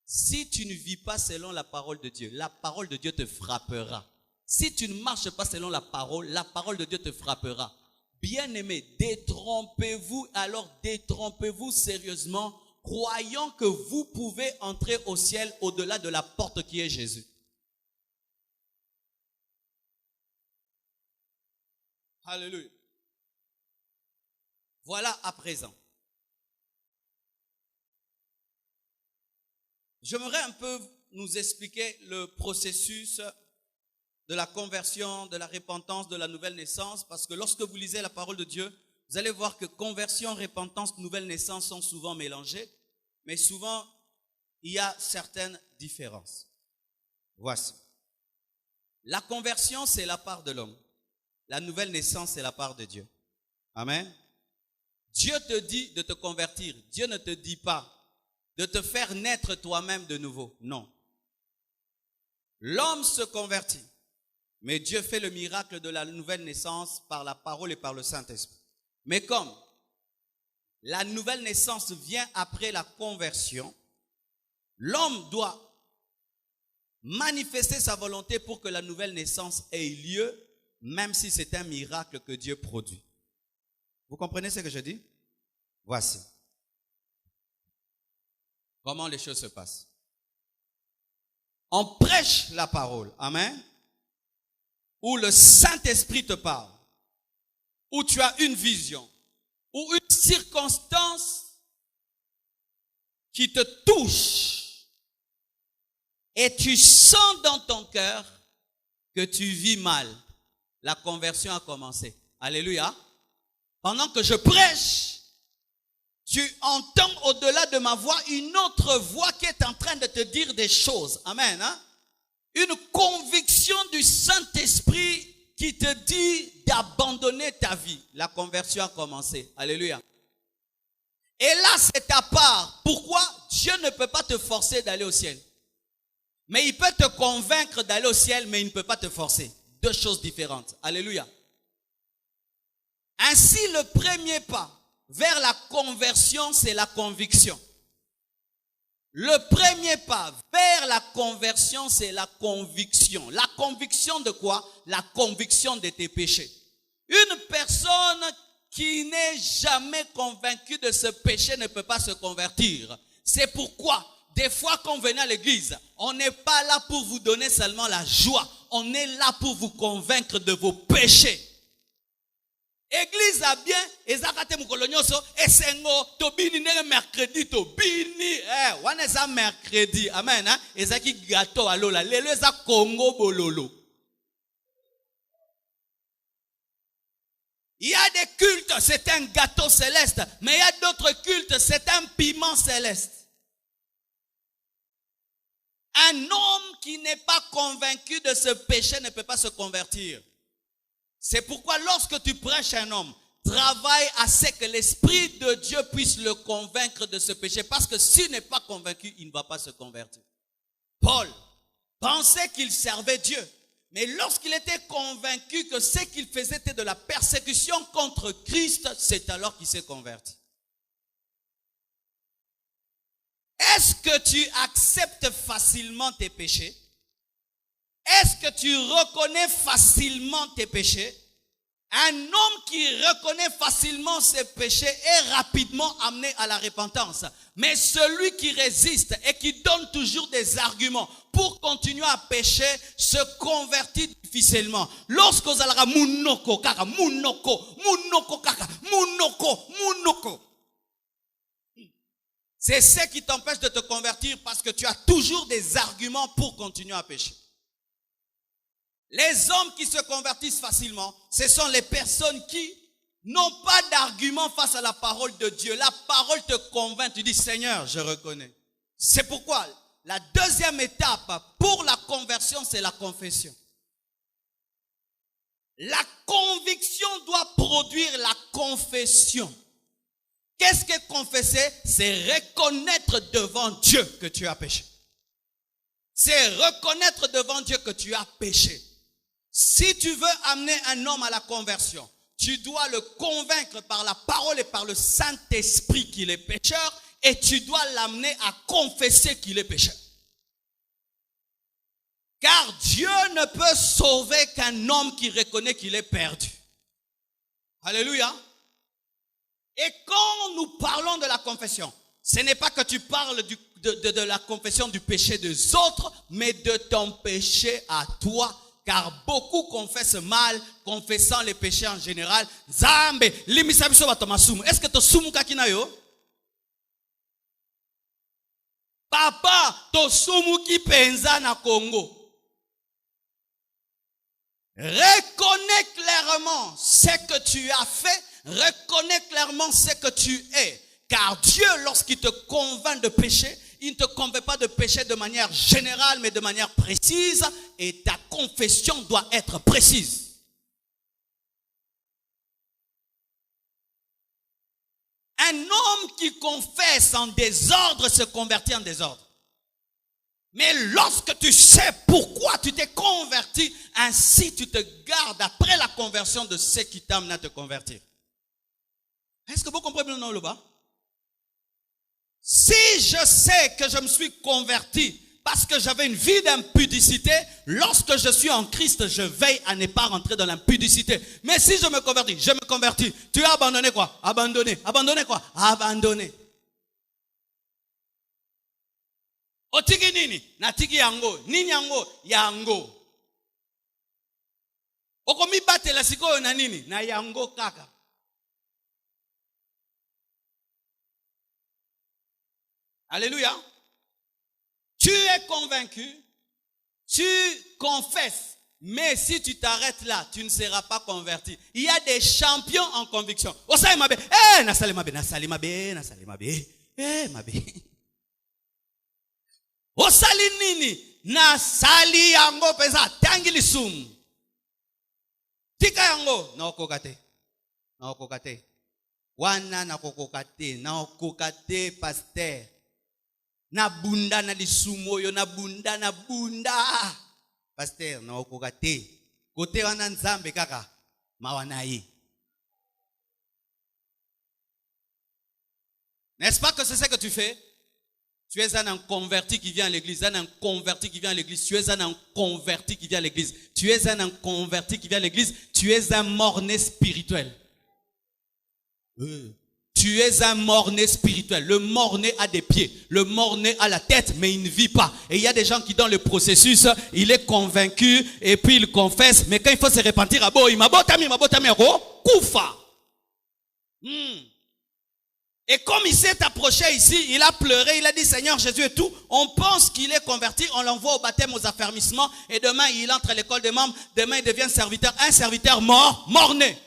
Si tu ne vis pas selon la parole de Dieu te frappera. Si tu ne marches pas selon la parole de Dieu te frappera. Bien-aimés, détrompez-vous, alors détrompez-vous sérieusement, croyant que vous pouvez entrer au ciel au-delà de la porte qui est Jésus. Alléluia. Voilà à présent. J'aimerais un peu nous expliquer le processus de la conversion, de la repentance, de la nouvelle naissance, parce que lorsque vous lisez la parole de Dieu, vous allez voir que conversion, repentance, nouvelle naissance sont souvent mélangées, mais souvent, il y a certaines différences. Voici. La conversion, c'est la part de l'homme. La nouvelle naissance, c'est la part de Dieu. Amen. Dieu te dit de te convertir. Dieu ne te dit pas de te faire naître toi-même de nouveau. Non. L'homme se convertit. Mais Dieu fait le miracle de la nouvelle naissance par la parole et par le Saint-Esprit. Mais comme la nouvelle naissance vient après la conversion, l'homme doit manifester sa volonté pour que la nouvelle naissance ait lieu, même si c'est un miracle que Dieu produit. Vous comprenez ce que je dis? Voici comment les choses se passent. On prêche la parole. Amen. Où le Saint-Esprit te parle, où tu as une vision, ou une circonstance qui te touche, et tu sens dans ton cœur que tu vis mal. La conversion a commencé. Alléluia. Pendant que je prêche, tu entends au-delà de ma voix une autre voix qui est en train de te dire des choses. Amen. Hein? Une conviction du Saint-Esprit qui te dit d'abandonner ta vie. La conversion a commencé. Alléluia. Et là, c'est ta part. Pourquoi? Dieu ne peut pas te forcer d'aller au ciel. Mais il peut te convaincre d'aller au ciel, mais il ne peut pas te forcer. Deux choses différentes. Alléluia. Ainsi, le premier pas vers la conversion, c'est la conviction. Le premier pas vers la conversion, c'est la conviction. La conviction de quoi? La conviction de tes péchés. Une personne qui n'est jamais convaincue de ce péché ne peut pas se convertir. C'est pourquoi, des fois quand vous venez à l'église, on n'est pas là pour vous donner seulement la joie. On est là pour vous convaincre de vos péchés. Église a bien, ezakate mukolonyoso, esengo, tobini nene mercredi, tobini, wana eza mercredi, amen, hein, ezaki gâteau alola, lelo eza Congo bololo. Il y a des cultes, c'est un gâteau céleste, mais il y a d'autres cultes, c'est un piment céleste. Un homme qui n'est pas convaincu de ce péché ne peut pas se convertir. C'est pourquoi lorsque tu prêches un homme, travaille à ce que l'Esprit de Dieu puisse le convaincre de ce péché. Parce que s'il n'est pas convaincu, il ne va pas se convertir. Paul pensait qu'il servait Dieu. Mais lorsqu'il était convaincu que ce qu'il faisait était de la persécution contre Christ, c'est alors qu'il s'est converti. Est-ce que tu acceptes facilement tes péchés? Est-ce que tu reconnais facilement tes péchés? Un homme qui reconnaît facilement ses péchés est rapidement amené à la repentance. Mais celui qui résiste et qui donne toujours des arguments pour continuer à pécher se convertit difficilement. Lorsque vous allez munoko kaka, munoko kaka, munoko. C'est ce qui t'empêche de te convertir parce que tu as toujours des arguments pour continuer à pécher. Les hommes qui se convertissent facilement, ce sont les personnes qui n'ont pas d'argument face à la parole de Dieu. La parole te convainc, tu dis Seigneur, je reconnais. C'est pourquoi la deuxième étape pour la conversion, c'est la confession. La conviction doit produire la confession. Qu'est-ce que confesser? C'est reconnaître devant Dieu que tu as péché. C'est reconnaître devant Dieu que tu as péché. Si tu veux amener un homme à la conversion, tu dois le convaincre par la parole et par le Saint-Esprit qu'il est pécheur et tu dois l'amener à confesser qu'il est pécheur. Car Dieu ne peut sauver qu'un homme qui reconnaît qu'il est perdu. Alléluia. Et quand nous parlons de la confession, ce n'est pas que tu parles de la confession du péché des autres, mais de ton péché à toi. Car beaucoup confessent mal, confessant les péchés en général. Zambe, limisabiso batomasumu. Est-ce que to sumu kakina yo? Papa, to sumu ki penza na Congo. Reconnais clairement ce que tu as fait. Reconnais clairement ce que tu es. Car Dieu, lorsqu'il te convainc de péché, il ne te convainc pas de péché de manière générale, mais de manière précise. Et ta confession doit être précise. Un homme qui confesse en désordre se convertit en désordre. Mais lorsque tu sais pourquoi tu t'es converti, ainsi tu te gardes après la conversion de ce qui t'amène à te convertir. Est-ce que vous comprenez le nom là-bas? Si je sais que je me suis converti parce que j'avais une vie d'impudicité, lorsque je suis en Christ, je veille à ne pas rentrer dans l'impudicité. Mais si je me convertis. Tu as abandonné quoi? Abandonné. Abandonné quoi? Abandonné. Otigi nini? Natigi yango. Nini yango? Yango. Okomi bate la siko na nini? Na yango kaka. Alléluia. Tu es convaincu, tu confesses, mais si tu t'arrêtes là, tu ne seras pas converti. Il y a des champions en conviction. Osalimabe, nasalimabe, nasalimabe, nasalimabe, mabe. Osali nini, nasali yango pesa, tangili sum. Tika yango, na okokate. Wana na okokate, pasteur. Na bunda na lisumo yo na bunda. Pasteur na okokate. Kote wana nzambe kaka mawana yi. N'est-ce pas que c'est ça que tu fais? Tu es un converti qui vient à l'église, un converti qui vient à l'église, tu es un converti qui vient à l'église, tu es un converti qui vient à l'église, tu es un mort-né spirituel. Tu es un mort-né spirituel. Le mort-né a des pieds. Le mort-né a la tête, mais il ne vit pas. Et il y a des gens qui, dans le processus, il est convaincu et puis il confesse. Mais quand il faut se repentir, koufa. Et comme il s'est approché ici, il a pleuré, il a dit Seigneur Jésus et tout. On pense qu'il est converti, on l'envoie au baptême, aux affermissements. Et demain, il entre à l'école des membres. Demain, il devient serviteur. Un serviteur mort-né.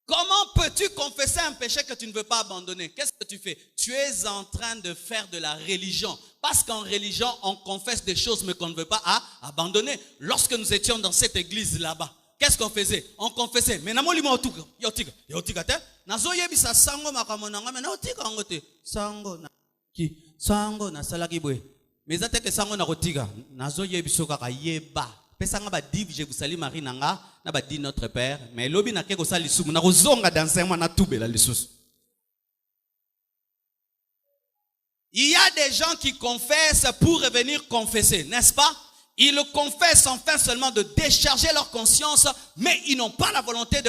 Comment peux-tu confesser un péché que tu ne veux pas abandonner? Qu'est-ce que tu fais? Tu es en train de faire de la religion. Parce qu'en religion, on confesse des choses mais qu'on ne veut pas abandonner. Lorsque nous étions dans cette église là-bas, qu'est-ce qu'on faisait? On confessait. Mais namo limo otuka, yotika te. Nazo yebisa sango makamonanga, mais otika ngote. Sango na ki, sango na salaki boy. Mais zate que sango na rotika, nazo yebiso kaka yeba. Pesanga ba div je vous salue Marie nanga, na ba di notre Père. Mais lobi na keko sali sumu, na rozonga d'enseignement na tubela lisusu. Il y a des gens qui confessent pour revenir confesser, n'est-ce pas? Ils le confessent enfin seulement de décharger leur conscience, mais ils n'ont pas la volonté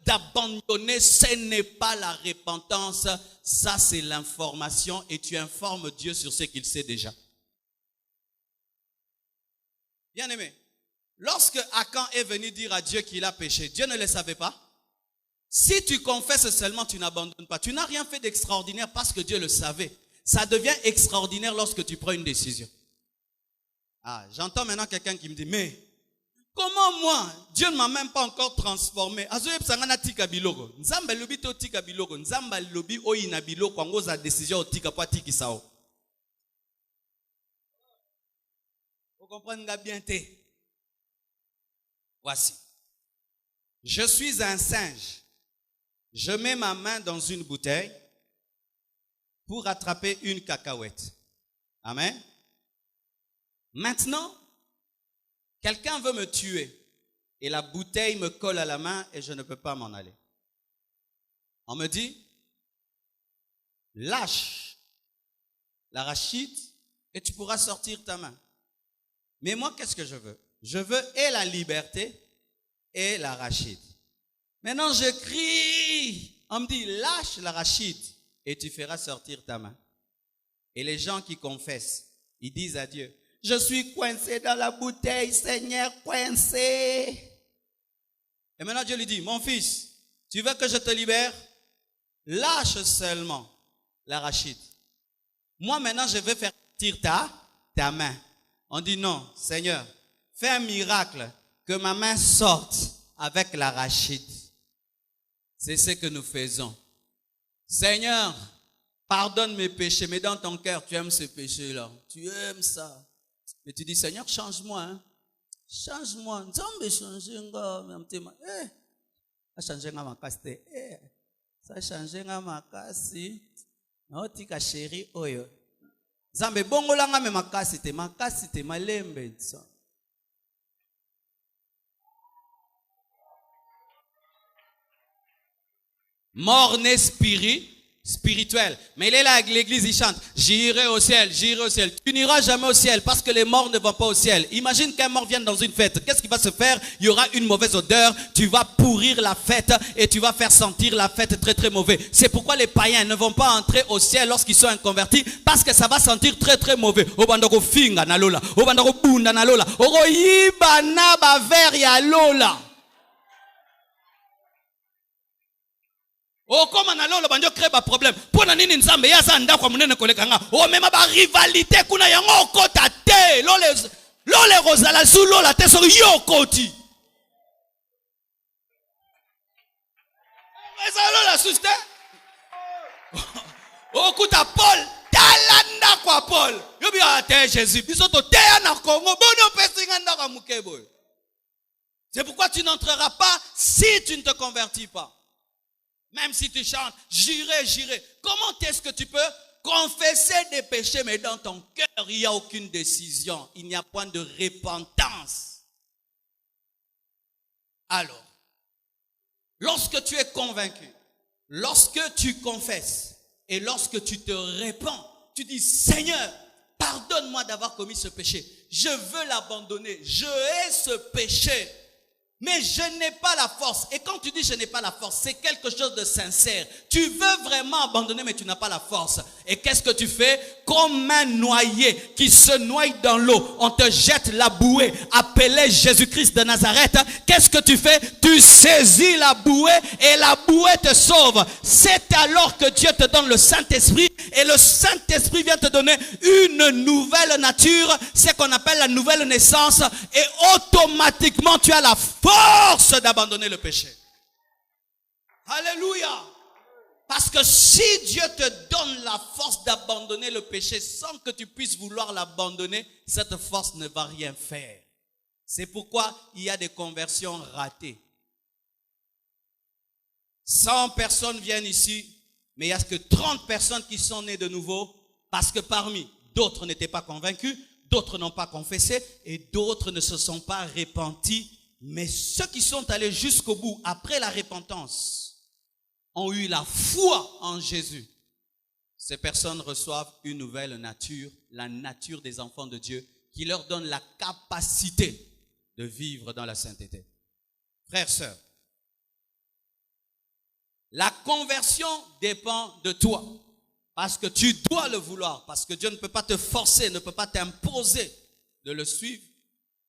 d'abandonner. Ce n'est pas la repentance, ça c'est l'information et tu informes Dieu sur ce qu'il sait déjà. Bien aimé, lorsque Akan est venu dire à Dieu qu'il a péché, Dieu ne le savait pas. Si tu confesses seulement, tu n'abandonnes pas. Tu n'as rien fait d'extraordinaire parce que Dieu le savait. Ça devient extraordinaire lorsque tu prends une décision. Ah, j'entends maintenant quelqu'un qui me dit, mais comment moi, Dieu ne m'a même pas encore transformé. Vous comprenez bien? Voici. Je suis un singe. Je mets ma main dans une bouteille pour attraper une cacahuète. Amen. Maintenant, quelqu'un veut me tuer et la bouteille me colle à la main et je ne peux pas m'en aller. On me dit, lâche l'arachide et tu pourras sortir ta main. Mais moi, qu'est-ce que je veux? Je veux et la liberté et l'arachide. Maintenant, je crie. On me dit, lâche l'arachide et tu feras sortir ta main. Et les gens qui confessent, ils disent à Dieu, je suis coincé dans la bouteille, Seigneur, coincé. Et maintenant Dieu lui dit, mon fils, tu veux que je te libère? Lâche seulement l'arachide. Moi maintenant je vais faire sortir ta main. On dit non, Seigneur, fais un miracle, que ma main sorte avec l'arachide. C'est ce que nous faisons. Seigneur, pardonne mes péchés, mais dans ton cœur, tu aimes ces péchés-là. Tu aimes ça. Mais tu dis, Seigneur, change-moi. Hein? Change-moi. Ça change ma kasi. Naotika chéri oyo. Zambe bongolanga me makasi te malembe. Morne spirituel. Mais il est là avec l'église, il chante, j'irai au ciel, j'irai au ciel. Tu n'iras jamais au ciel parce que les morts ne vont pas au ciel. Imagine qu'un mort vienne dans une fête. Qu'est-ce qui va se faire? Il y aura une mauvaise odeur. Tu vas pourrir la fête et tu vas faire sentir la fête très très mauvais. C'est pourquoi les païens ne vont pas entrer au ciel lorsqu'ils sont inconvertis parce que ça va sentir très très mauvais. Obandoko finga na lola, obandoko bunda na lola, oro yiba na ba ver ya lola. Oh, comme on a banjo crée ba problème. Pour nini nzambe ya za ndako munene koleka nga. Oh, même ba rivalité kuna yango kota te. Lole rozala su lola te so yo koti. Ezalo la suste. Oh, kuta Paul, talanda kwa Paul. Yo bi ate Jésus. Biso to te na Congo, bono pesinga ndaka mukebo. C'est pourquoi tu n'entreras pas si tu ne te convertis pas. Même si tu chantes, j'irai, j'irai. Comment est-ce que tu peux confesser des péchés, mais dans ton cœur, il n'y a aucune décision. Il n'y a point de repentance. Alors, lorsque tu es convaincu, lorsque tu confesses et lorsque tu te répands, tu dis, Seigneur, pardonne-moi d'avoir commis ce péché. Je veux l'abandonner. Je hais ce péché. Mais je n'ai pas la force. Et quand tu dis je n'ai pas la force, c'est quelque chose de sincère. Tu veux vraiment abandonner, mais tu n'as pas la force. Et qu'est-ce que tu fais? Comme un noyé qui se noie dans l'eau, on te jette la bouée, appelée Jésus-Christ de Nazareth. Qu'est-ce que tu fais? Tu saisis la bouée et la bouée te sauve. C'est alors que Dieu te donne le Saint-Esprit et le Saint-Esprit vient te donner une nouvelle nature, ce qu'on appelle la nouvelle naissance, et automatiquement tu as la force d'abandonner le péché. Alléluia. Parce que si Dieu te donne la force d'abandonner le péché sans que tu puisses vouloir l'abandonner, cette force ne va rien faire. C'est pourquoi il y a des conversions ratées. 100 personnes viennent ici, mais il n'y a que 30 personnes qui sont nées de nouveau, parce que parmi d'autres n'étaient pas convaincus, d'autres n'ont pas confessé, et d'autres ne se sont pas repentis. Mais ceux qui sont allés jusqu'au bout, après la repentance, ont eu la foi en Jésus. Ces personnes reçoivent une nouvelle nature, la nature des enfants de Dieu, qui leur donne la capacité de vivre dans la sainteté. Frères, sœurs, la conversion dépend de toi, parce que tu dois le vouloir, parce que Dieu ne peut pas te forcer, ne peut pas t'imposer de le suivre.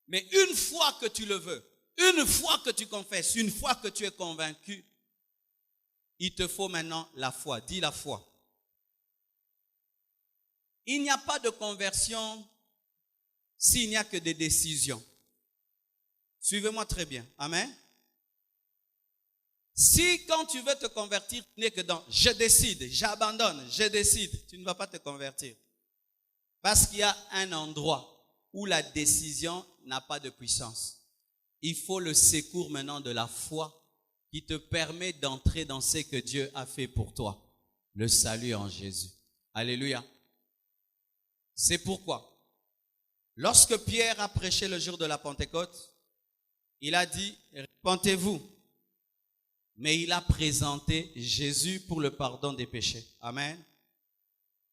Mais une fois que tu le veux, une fois que tu confesses, une fois que tu es convaincu, il te faut maintenant la foi. Dis la foi. Il n'y a pas de conversion s'il n'y a que des décisions. Suivez-moi très bien. Amen. Si quand tu veux te convertir, tu n'es que dans « je décide, j'abandonne, je décide », tu ne vas pas te convertir. Parce qu'il y a un endroit où la décision n'a pas de puissance. Il faut le secours maintenant de la foi qui te permet d'entrer dans ce que Dieu a fait pour toi. Le salut en Jésus. Alléluia. C'est pourquoi, lorsque Pierre a prêché le jour de la Pentecôte, il a dit « Repentez-vous ». Mais il a présenté Jésus pour le pardon des péchés. Amen.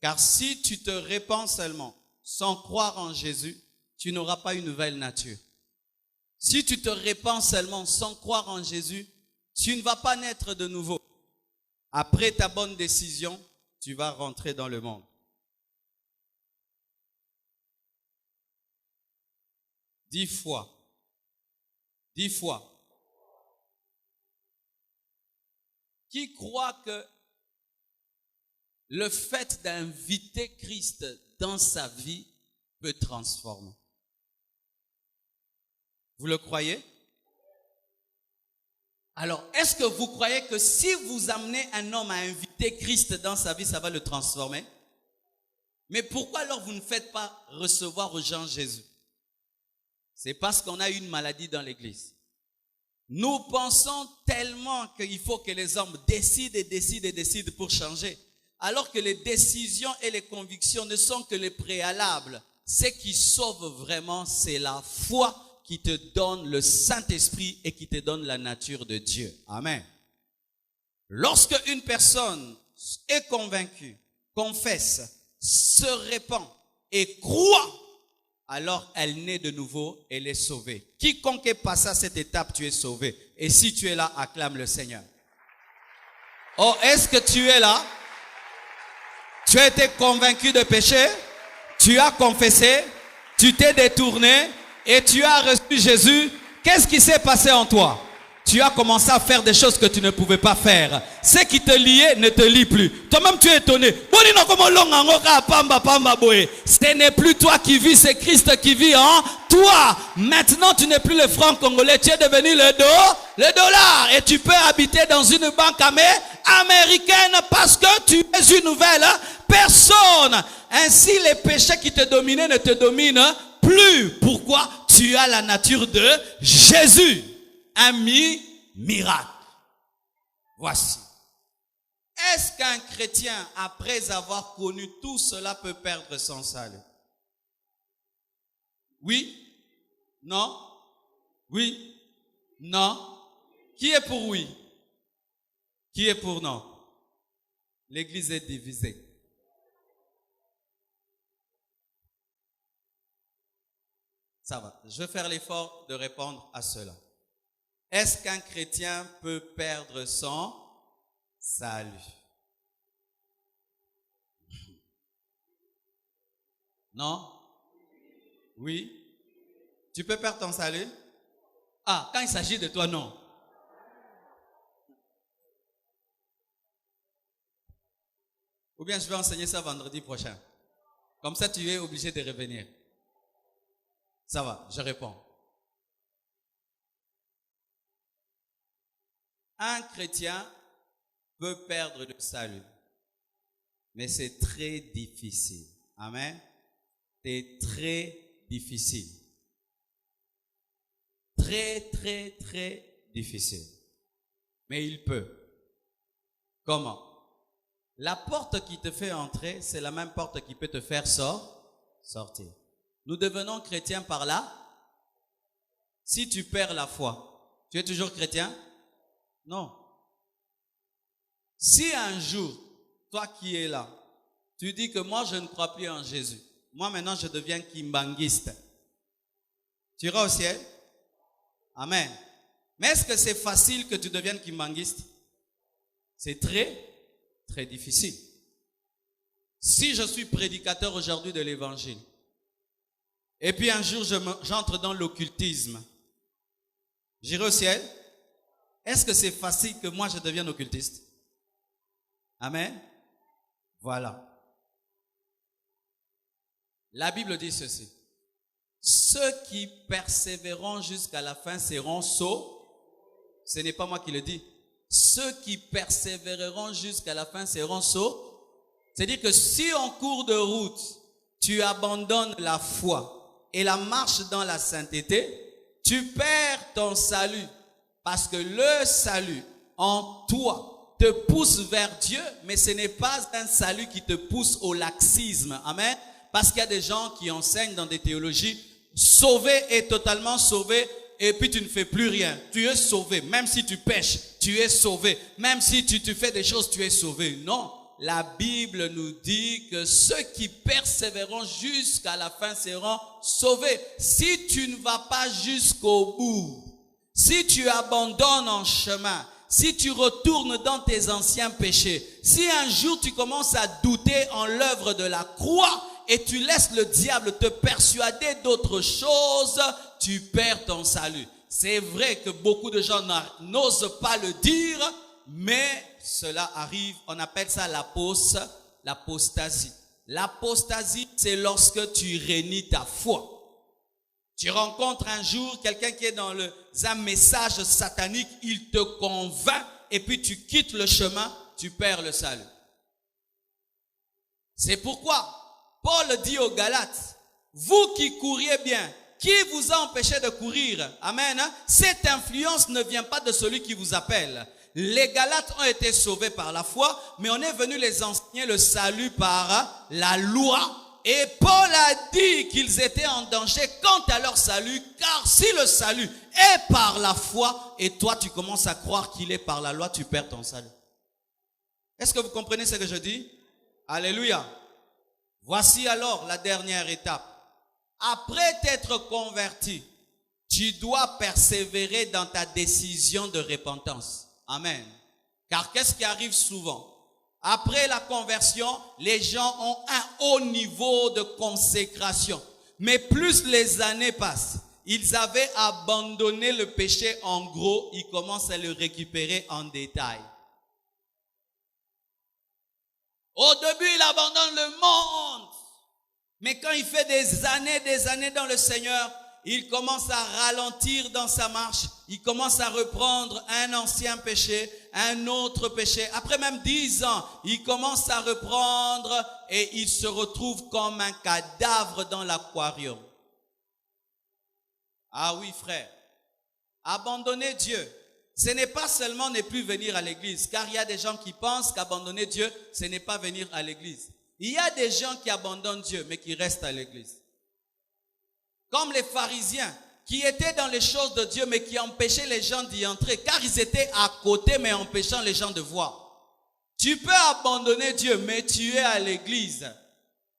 Car si tu te répands seulement sans croire en Jésus, tu n'auras pas une nouvelle nature. Si tu te répands seulement sans croire en Jésus, tu ne vas pas naître de nouveau. Après ta bonne décision, tu vas rentrer dans le monde. 10 fois. 10 fois. Qui croit que le fait d'inviter Christ dans sa vie peut transformer? Vous le croyez? Alors, est-ce que vous croyez que si vous amenez un homme à inviter Christ dans sa vie, ça va le transformer? Mais pourquoi alors vous ne faites pas recevoir aux gens Jésus? C'est parce qu'on a une maladie dans l'église. Nous pensons tellement qu'il faut que les hommes décident et décident et décident pour changer. Alors que les décisions et les convictions ne sont que les préalables. Ce qui sauve vraiment, c'est la foi qui te donne le Saint-Esprit et qui te donne la nature de Dieu. Amen. Lorsque une personne est convaincue, confesse, se répand et croit, alors elle naît de nouveau, elle est sauvée. Quiconque est passé à cette étape, tu es sauvé. Et si tu es là, acclame le Seigneur. Oh, est-ce que tu es là? Tu as été convaincu de péché, tu as confessé, tu t'es détourné et tu as reçu Jésus. Qu'est-ce qui s'est passé en toi? Tu as commencé à faire des choses que tu ne pouvais pas faire. Ce qui te liait ne te lie plus. Toi-même tu es étonné. Ce n'est plus toi qui vis, c'est Christ qui vit en toi. Maintenant tu n'es plus le franc congolais, tu es devenu le dollar. Et tu peux habiter dans une banque américaine parce que tu es une nouvelle personne. Ainsi les péchés qui te dominaient ne te dominent plus. Pourquoi? Tu as la nature de Jésus. Un miracle. Voici. Est-ce qu'un chrétien, après avoir connu tout cela, peut perdre son salut? Oui? Non? Oui? Non? Qui est pour oui? Qui est pour non? L'église est divisée. Ça va. Je vais faire l'effort de répondre à cela. Est-ce qu'un chrétien peut perdre son salut? Non? Oui? Tu peux perdre ton salut? Ah, quand il s'agit de toi, non. Ou bien je vais enseigner ça vendredi prochain. Comme ça, tu es obligé de revenir. Ça va, je réponds. Un chrétien peut perdre le salut, mais c'est très difficile. Amen. C'est très difficile. très, très, très difficile. Mais il peut. Comment? La porte qui te fait entrer, c'est la même porte qui peut te faire sortir. Nous devenons chrétiens par là. Si tu perds la foi, tu es toujours chrétien? Non. Si un jour, toi qui es là, tu dis que moi je ne crois plus en Jésus, moi maintenant je deviens kimbanguiste, tu iras au ciel? Amen. Mais est-ce que c'est facile que tu deviennes kimbanguiste? C'est très, très difficile. Si je suis prédicateur aujourd'hui de l'évangile, et puis un jour j'entre dans l'occultisme, j'irai au ciel? Est-ce que c'est facile que moi je devienne occultiste? Amen. Voilà. La Bible dit ceci. Ceux qui persévéreront jusqu'à la fin seront sauvés. Ce n'est pas moi qui le dis. Ceux qui persévéreront jusqu'à la fin seront sauvés. C'est-à-dire que si en cours de route, tu abandonnes la foi et la marche dans la sainteté, tu perds ton salut. Parce que le salut en toi te pousse vers Dieu, mais ce n'est pas un salut qui te pousse au laxisme. Amen. Parce qu'il y a des gens qui enseignent dans des théologies, sauvé et totalement sauvé, et puis tu ne fais plus rien. Tu es sauvé. Même si tu pêches, tu es sauvé. Même si tu fais des choses, tu es sauvé. Non. La Bible nous dit que ceux qui persévéreront jusqu'à la fin seront sauvés. Si tu ne vas pas jusqu'au bout, si tu abandonnes en chemin, si tu retournes dans tes anciens péchés, si un jour tu commences à douter en l'œuvre de la croix et tu laisses le diable te persuader d'autre chose, tu perds ton salut. C'est vrai que beaucoup de gens n'osent pas le dire, mais cela arrive. On appelle ça l'apostasie. L'apostasie, c'est lorsque tu renies ta foi. Tu rencontres un jour quelqu'un qui est dans un message satanique, il te convainc et puis tu quittes le chemin, tu perds le salut. C'est pourquoi Paul dit aux Galates, vous qui couriez bien, qui vous a empêché de courir? Amen. Cette influence ne vient pas de celui qui vous appelle. Les Galates ont été sauvés par la foi, mais on est venu les enseigner le salut par la loi. Et Paul a dit qu'ils étaient en danger quant à leur salut, car si le salut est par la foi, et toi tu commences à croire qu'il est par la loi, tu perds ton salut. Est-ce que vous comprenez ce que je dis? Alléluia. Voici alors la dernière étape. Après t'être converti, tu dois persévérer dans ta décision de repentance. Amen. Car qu'est-ce qui arrive souvent? Après la conversion, les gens ont un haut niveau de consécration. Mais plus les années passent, ils avaient abandonné le péché en gros, ils commencent à le récupérer en détail. Au début, il abandonne le monde. Mais quand il fait des années dans le Seigneur, il commence à ralentir dans sa marche. Il commence à reprendre un ancien péché, un autre péché. Après même 10 ans, il commence à reprendre et il se retrouve comme un cadavre dans l'aquarium. Ah oui, frère. Abandonner Dieu, ce n'est pas seulement ne plus venir à l'église. Car il y a des gens qui pensent qu'abandonner Dieu, ce n'est pas venir à l'église. Il y a des gens qui abandonnent Dieu, mais qui restent à l'église. Comme les pharisiens, qui étaient dans les choses de Dieu, mais qui empêchaient les gens d'y entrer, car ils étaient à côté, mais empêchant les gens de voir. Tu peux abandonner Dieu, mais tu es à l'église.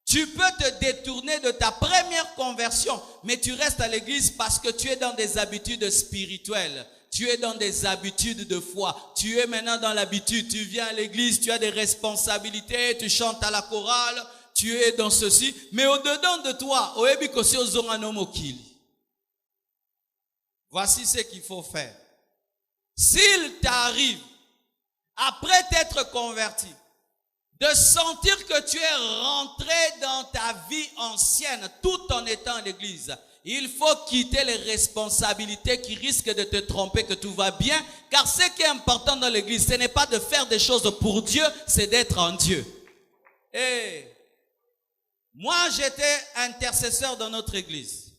Tu peux te détourner de ta première conversion, mais tu restes à l'église parce que tu es dans des habitudes spirituelles. Tu es dans des habitudes de foi. Tu es maintenant dans l'habitude. Tu viens à l'église, tu as des responsabilités, tu chantes à la chorale, tu es dans ceci. Mais au-dedans de toi, voici ce qu'il faut faire. S'il t'arrive, après t'être converti, de sentir que tu es rentré dans ta vie ancienne tout en étant à l'église, il faut quitter les responsabilités qui risquent de te tromper que tout va bien. Car ce qui est important dans l'église, ce n'est pas de faire des choses pour Dieu, c'est d'être en Dieu. Et moi, j'étais intercesseur dans notre église.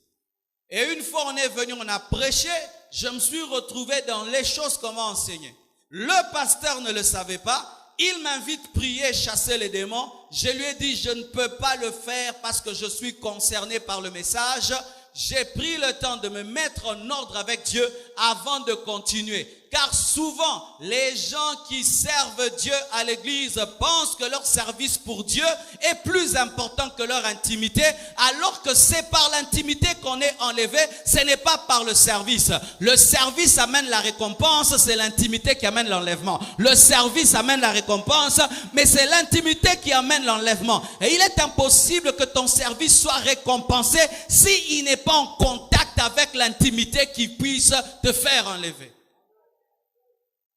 Et une fois, on est venu, on a prêché. je me suis retrouvé dans les choses qu'on m'a enseignées. Le pasteur ne le savait pas. Il m'invite à prier, chasser les démons. Je lui ai dit, je ne peux pas le faire parce que je suis concerné par le message. J'ai pris le temps de me mettre en ordre avec Dieu avant de continuer. Car souvent, les gens qui servent Dieu à l'église pensent que leur service pour Dieu est plus important que leur intimité, alors que c'est par l'intimité qu'on est enlevé, ce n'est pas par le service. Le service amène la récompense, c'est l'intimité qui amène l'enlèvement. Le service amène la récompense, mais c'est l'intimité qui amène l'enlèvement. Et il est impossible que ton service soit récompensé s'il n'est pas en contact avec l'intimité qui puisse te faire enlever.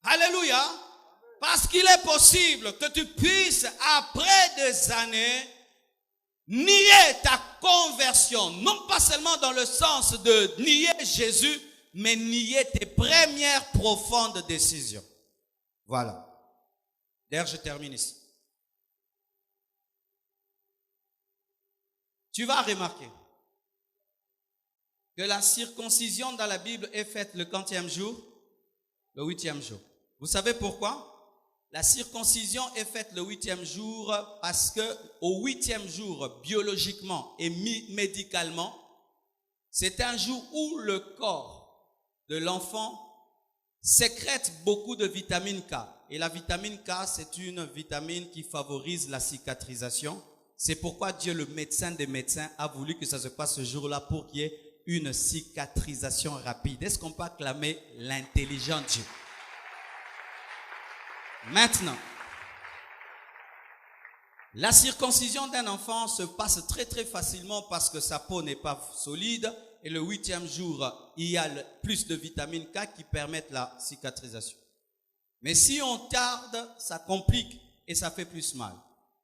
Alléluia. Parce qu'il est possible que tu puisses, après des années, nier ta conversion. Non pas seulement dans le sens de nier Jésus, mais nier tes premières profondes décisions. Voilà. D'ailleurs, je termine ici. Tu vas remarquer que la circoncision dans la Bible est faite le quantième jour? Le 8e jour. Vous savez pourquoi? La circoncision est faite le 8e jour parce que au 8e jour, biologiquement et médicalement, c'est un jour où le corps de l'enfant sécrète beaucoup de vitamine K. Et la vitamine K, c'est une vitamine qui favorise la cicatrisation. C'est pourquoi Dieu, le médecin des médecins, a voulu que ça se passe ce jour-là pour qu'il y ait une cicatrisation rapide. Est-ce qu'on peut acclamer l'intelligent Dieu? Maintenant, la circoncision d'un enfant se passe très très facilement parce que sa peau n'est pas solide et le 8e jour, il y a plus de vitamine K qui permettent la cicatrisation. Mais si on tarde, ça complique et ça fait plus mal.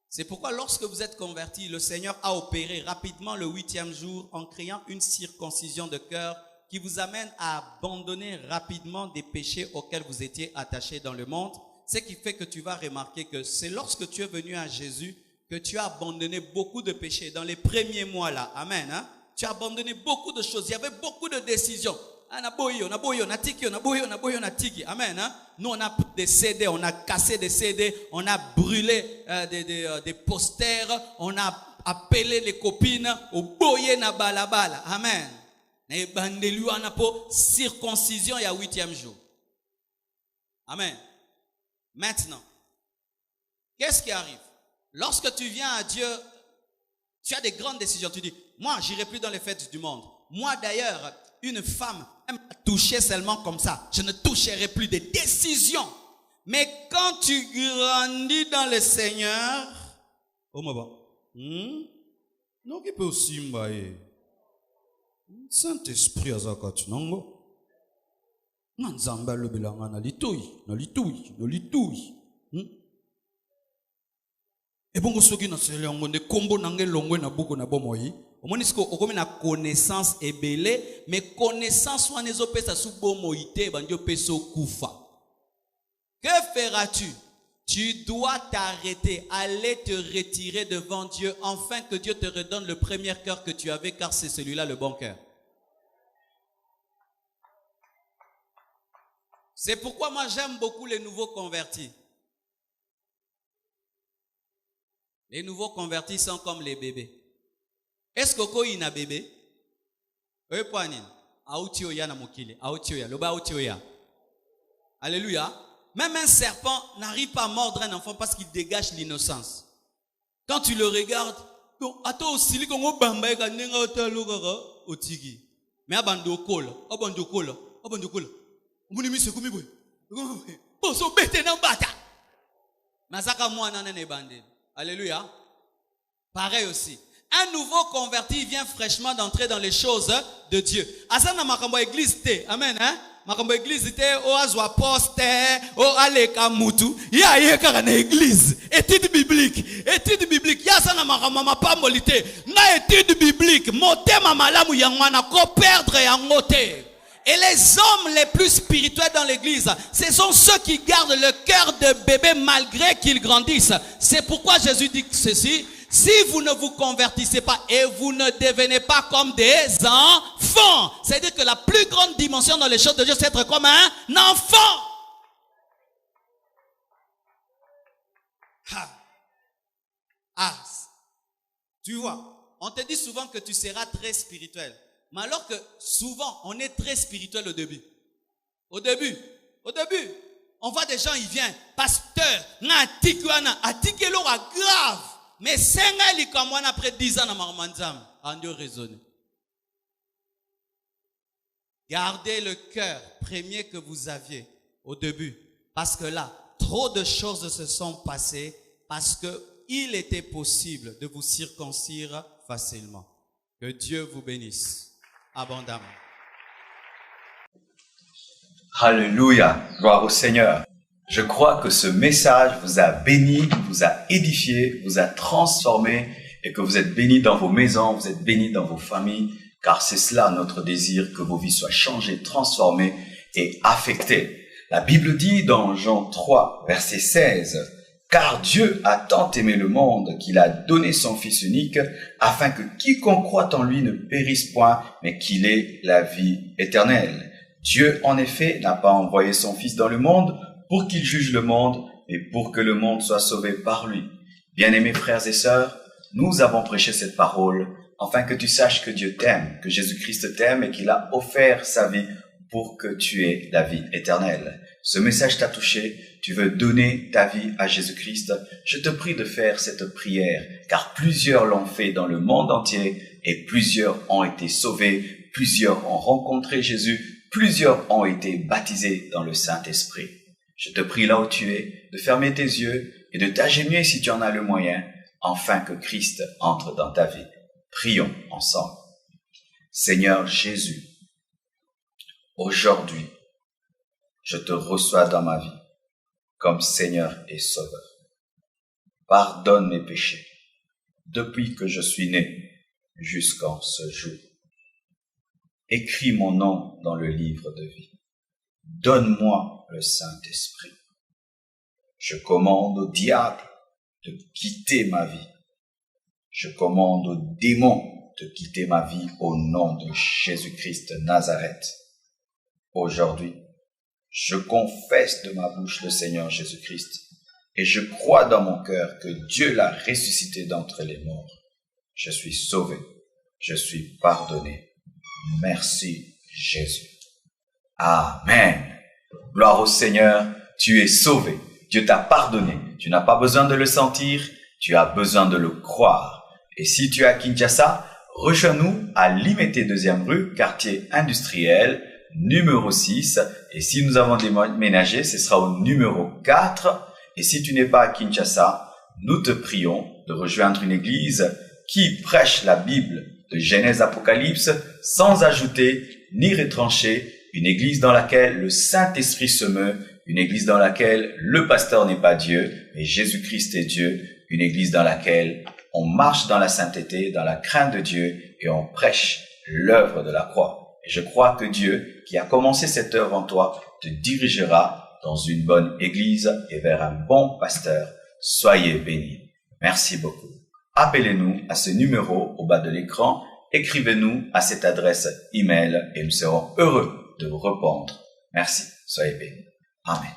C'est pourquoi lorsque vous êtes converti, le Seigneur a opéré rapidement le 8e jour en créant une circoncision de cœur qui vous amène à abandonner rapidement des péchés auxquels vous étiez attachés dans le monde. Ce qui fait que tu vas remarquer que c'est lorsque tu es venu à Jésus que tu as abandonné beaucoup de péchés. Dans les premiers mois là, amen, hein? Tu as abandonné beaucoup de choses. Il y avait beaucoup de décisions. Amen, hein? Nous on a pris des CD, on a cassé des CD, on a brûlé des posters, on a appelé les copines au boye na balabala. Amen. Et bandelu on a pour circoncision il y a 8e jour. Amen. Maintenant, qu'est-ce qui arrive? Lorsque tu viens à Dieu, tu as des grandes décisions. Tu dis, moi, j'irai plus dans les fêtes du monde. Moi, d'ailleurs, une femme aime toucher seulement comme ça. Je ne toucherai plus des décisions. Mais quand tu grandis dans le Seigneur, oh ma bon, non qui peut aussi m'bailler. Saint-Esprit à zakati nango. Nzamba le bilanga na litui. Et bon soki na sele ngonde kombo nange longwe na buko na bomoyi. Omonisko okomi na connaissance ebele, mais connaissance wana ezopesa su bomoyi te bandio peso kufa. Que feras-tu? Tu dois t'arrêter, aller te retirer devant Dieu, afin que Dieu te redonne le premier cœur que tu avais, car c'est celui-là le bon cœur. C'est pourquoi moi j'aime beaucoup les nouveaux convertis. Les nouveaux convertis sont comme les bébés. Est-ce que il y a un bébé? Oui, poanine. Autioya na mokile. Autioya. Loba autioya. Alléluia. Même un serpent n'arrive pas à mordre un enfant parce qu'il dégage l'innocence. Quand tu le regardes, attends aussi, il y a bamba et kanenga otalogara otigi. Mais abando kola. Munimi se kumi boy. Boso bete na bata. Masaka mwana nene bande. Alléluia. Pareil aussi. Un nouveau converti vient fraîchement d'entrer dans les choses de Dieu. Asana makambo église te. Amen, hein? Makambo église te o azwa poste o aleka mutu. Ya yeka na église. Étude biblique. Ya asana makambo mapambolité. Na étude biblique. Motema malamu yangwana ko perdre yangote. Et les hommes les plus spirituels dans l'église, ce sont ceux qui gardent le cœur de bébé malgré qu'ils grandissent. C'est pourquoi Jésus dit ceci: si vous ne vous convertissez pas et vous ne devenez pas comme des enfants, enfant. C'est-à-dire que la plus grande dimension dans les choses de Dieu, c'est être comme un enfant. Tu vois, on te dit souvent que tu seras très spirituel. Mais alors que souvent, on est très spirituel au début. Au début, on voit des gens, ils viennent, pasteur, atikelo grave. Mais c'est un comme moi après 10 ans dans Marmanzam, en Dieu raisonner. Gardez le cœur premier que vous aviez au début. Parce que là, trop de choses se sont passées parce qu'il était possible de vous circoncire facilement. Que Dieu vous bénisse abondamment. Alléluia, gloire au Seigneur. Je crois que ce message vous a béni, vous a édifié, vous a transformé et que vous êtes bénis dans vos maisons, vous êtes bénis dans vos familles, car c'est cela notre désir, que vos vies soient changées, transformées et affectées. La Bible dit dans Jean 3, verset 16, « Car Dieu a tant aimé le monde qu'il a donné son Fils unique, afin que quiconque croit en lui ne périsse point, mais qu'il ait la vie éternelle. Dieu, en effet, n'a pas envoyé son Fils dans le monde pour qu'il juge le monde, mais pour que le monde soit sauvé par lui. Bien-aimés frères et sœurs, nous avons prêché cette parole, afin que tu saches que Dieu t'aime, que Jésus-Christ t'aime et qu'il a offert sa vie pour que tu aies la vie éternelle. Ce message t'a touché, tu veux donner ta vie à Jésus-Christ, je te prie de faire cette prière, car plusieurs l'ont fait dans le monde entier et plusieurs ont été sauvés, plusieurs ont rencontré Jésus, plusieurs ont été baptisés dans le Saint-Esprit. Je te prie là où tu es, de fermer tes yeux et de t'agenouiller si tu en as le moyen, afin que Christ entre dans ta vie. Prions ensemble. Seigneur Jésus, aujourd'hui, je te reçois dans ma vie comme Seigneur et Sauveur. Pardonne mes péchés depuis que je suis né jusqu'en ce jour. Écris mon nom dans le livre de vie. Donne-moi le Saint-Esprit. Je commande au diable de quitter ma vie. Je commande aux démons de quitter ma vie au nom de Jésus-Christ de Nazareth. Aujourd'hui, je confesse de ma bouche le Seigneur Jésus-Christ et je crois dans mon cœur que Dieu l'a ressuscité d'entre les morts. Je suis sauvé, je suis pardonné. Merci Jésus. Amen. Gloire au Seigneur, tu es sauvé. Dieu t'a pardonné. Tu n'as pas besoin de le sentir, tu as besoin de le croire. Et si tu es à Kinshasa, rejoins-nous à Limete 2e rue, quartier industriel, numéro 6. Et si nous avons déménagé, ce sera au numéro 4. Et si tu n'es pas à Kinshasa, nous te prions de rejoindre une église qui prêche la Bible de Genèse Apocalypse sans ajouter ni retrancher, une église dans laquelle le Saint-Esprit se meut, une église dans laquelle le pasteur n'est pas Dieu, mais Jésus-Christ est Dieu, une église dans laquelle on marche dans la sainteté, dans la crainte de Dieu et on prêche l'œuvre de la croix. Et je crois que Dieu, qui a commencé cette œuvre en toi, te dirigera dans une bonne église et vers un bon pasteur. Soyez bénis. Merci beaucoup. Appelez-nous à ce numéro au bas de l'écran. Écrivez-nous à cette adresse email et nous serons heureux de vous répondre. Merci. Soyez bénis. Amen.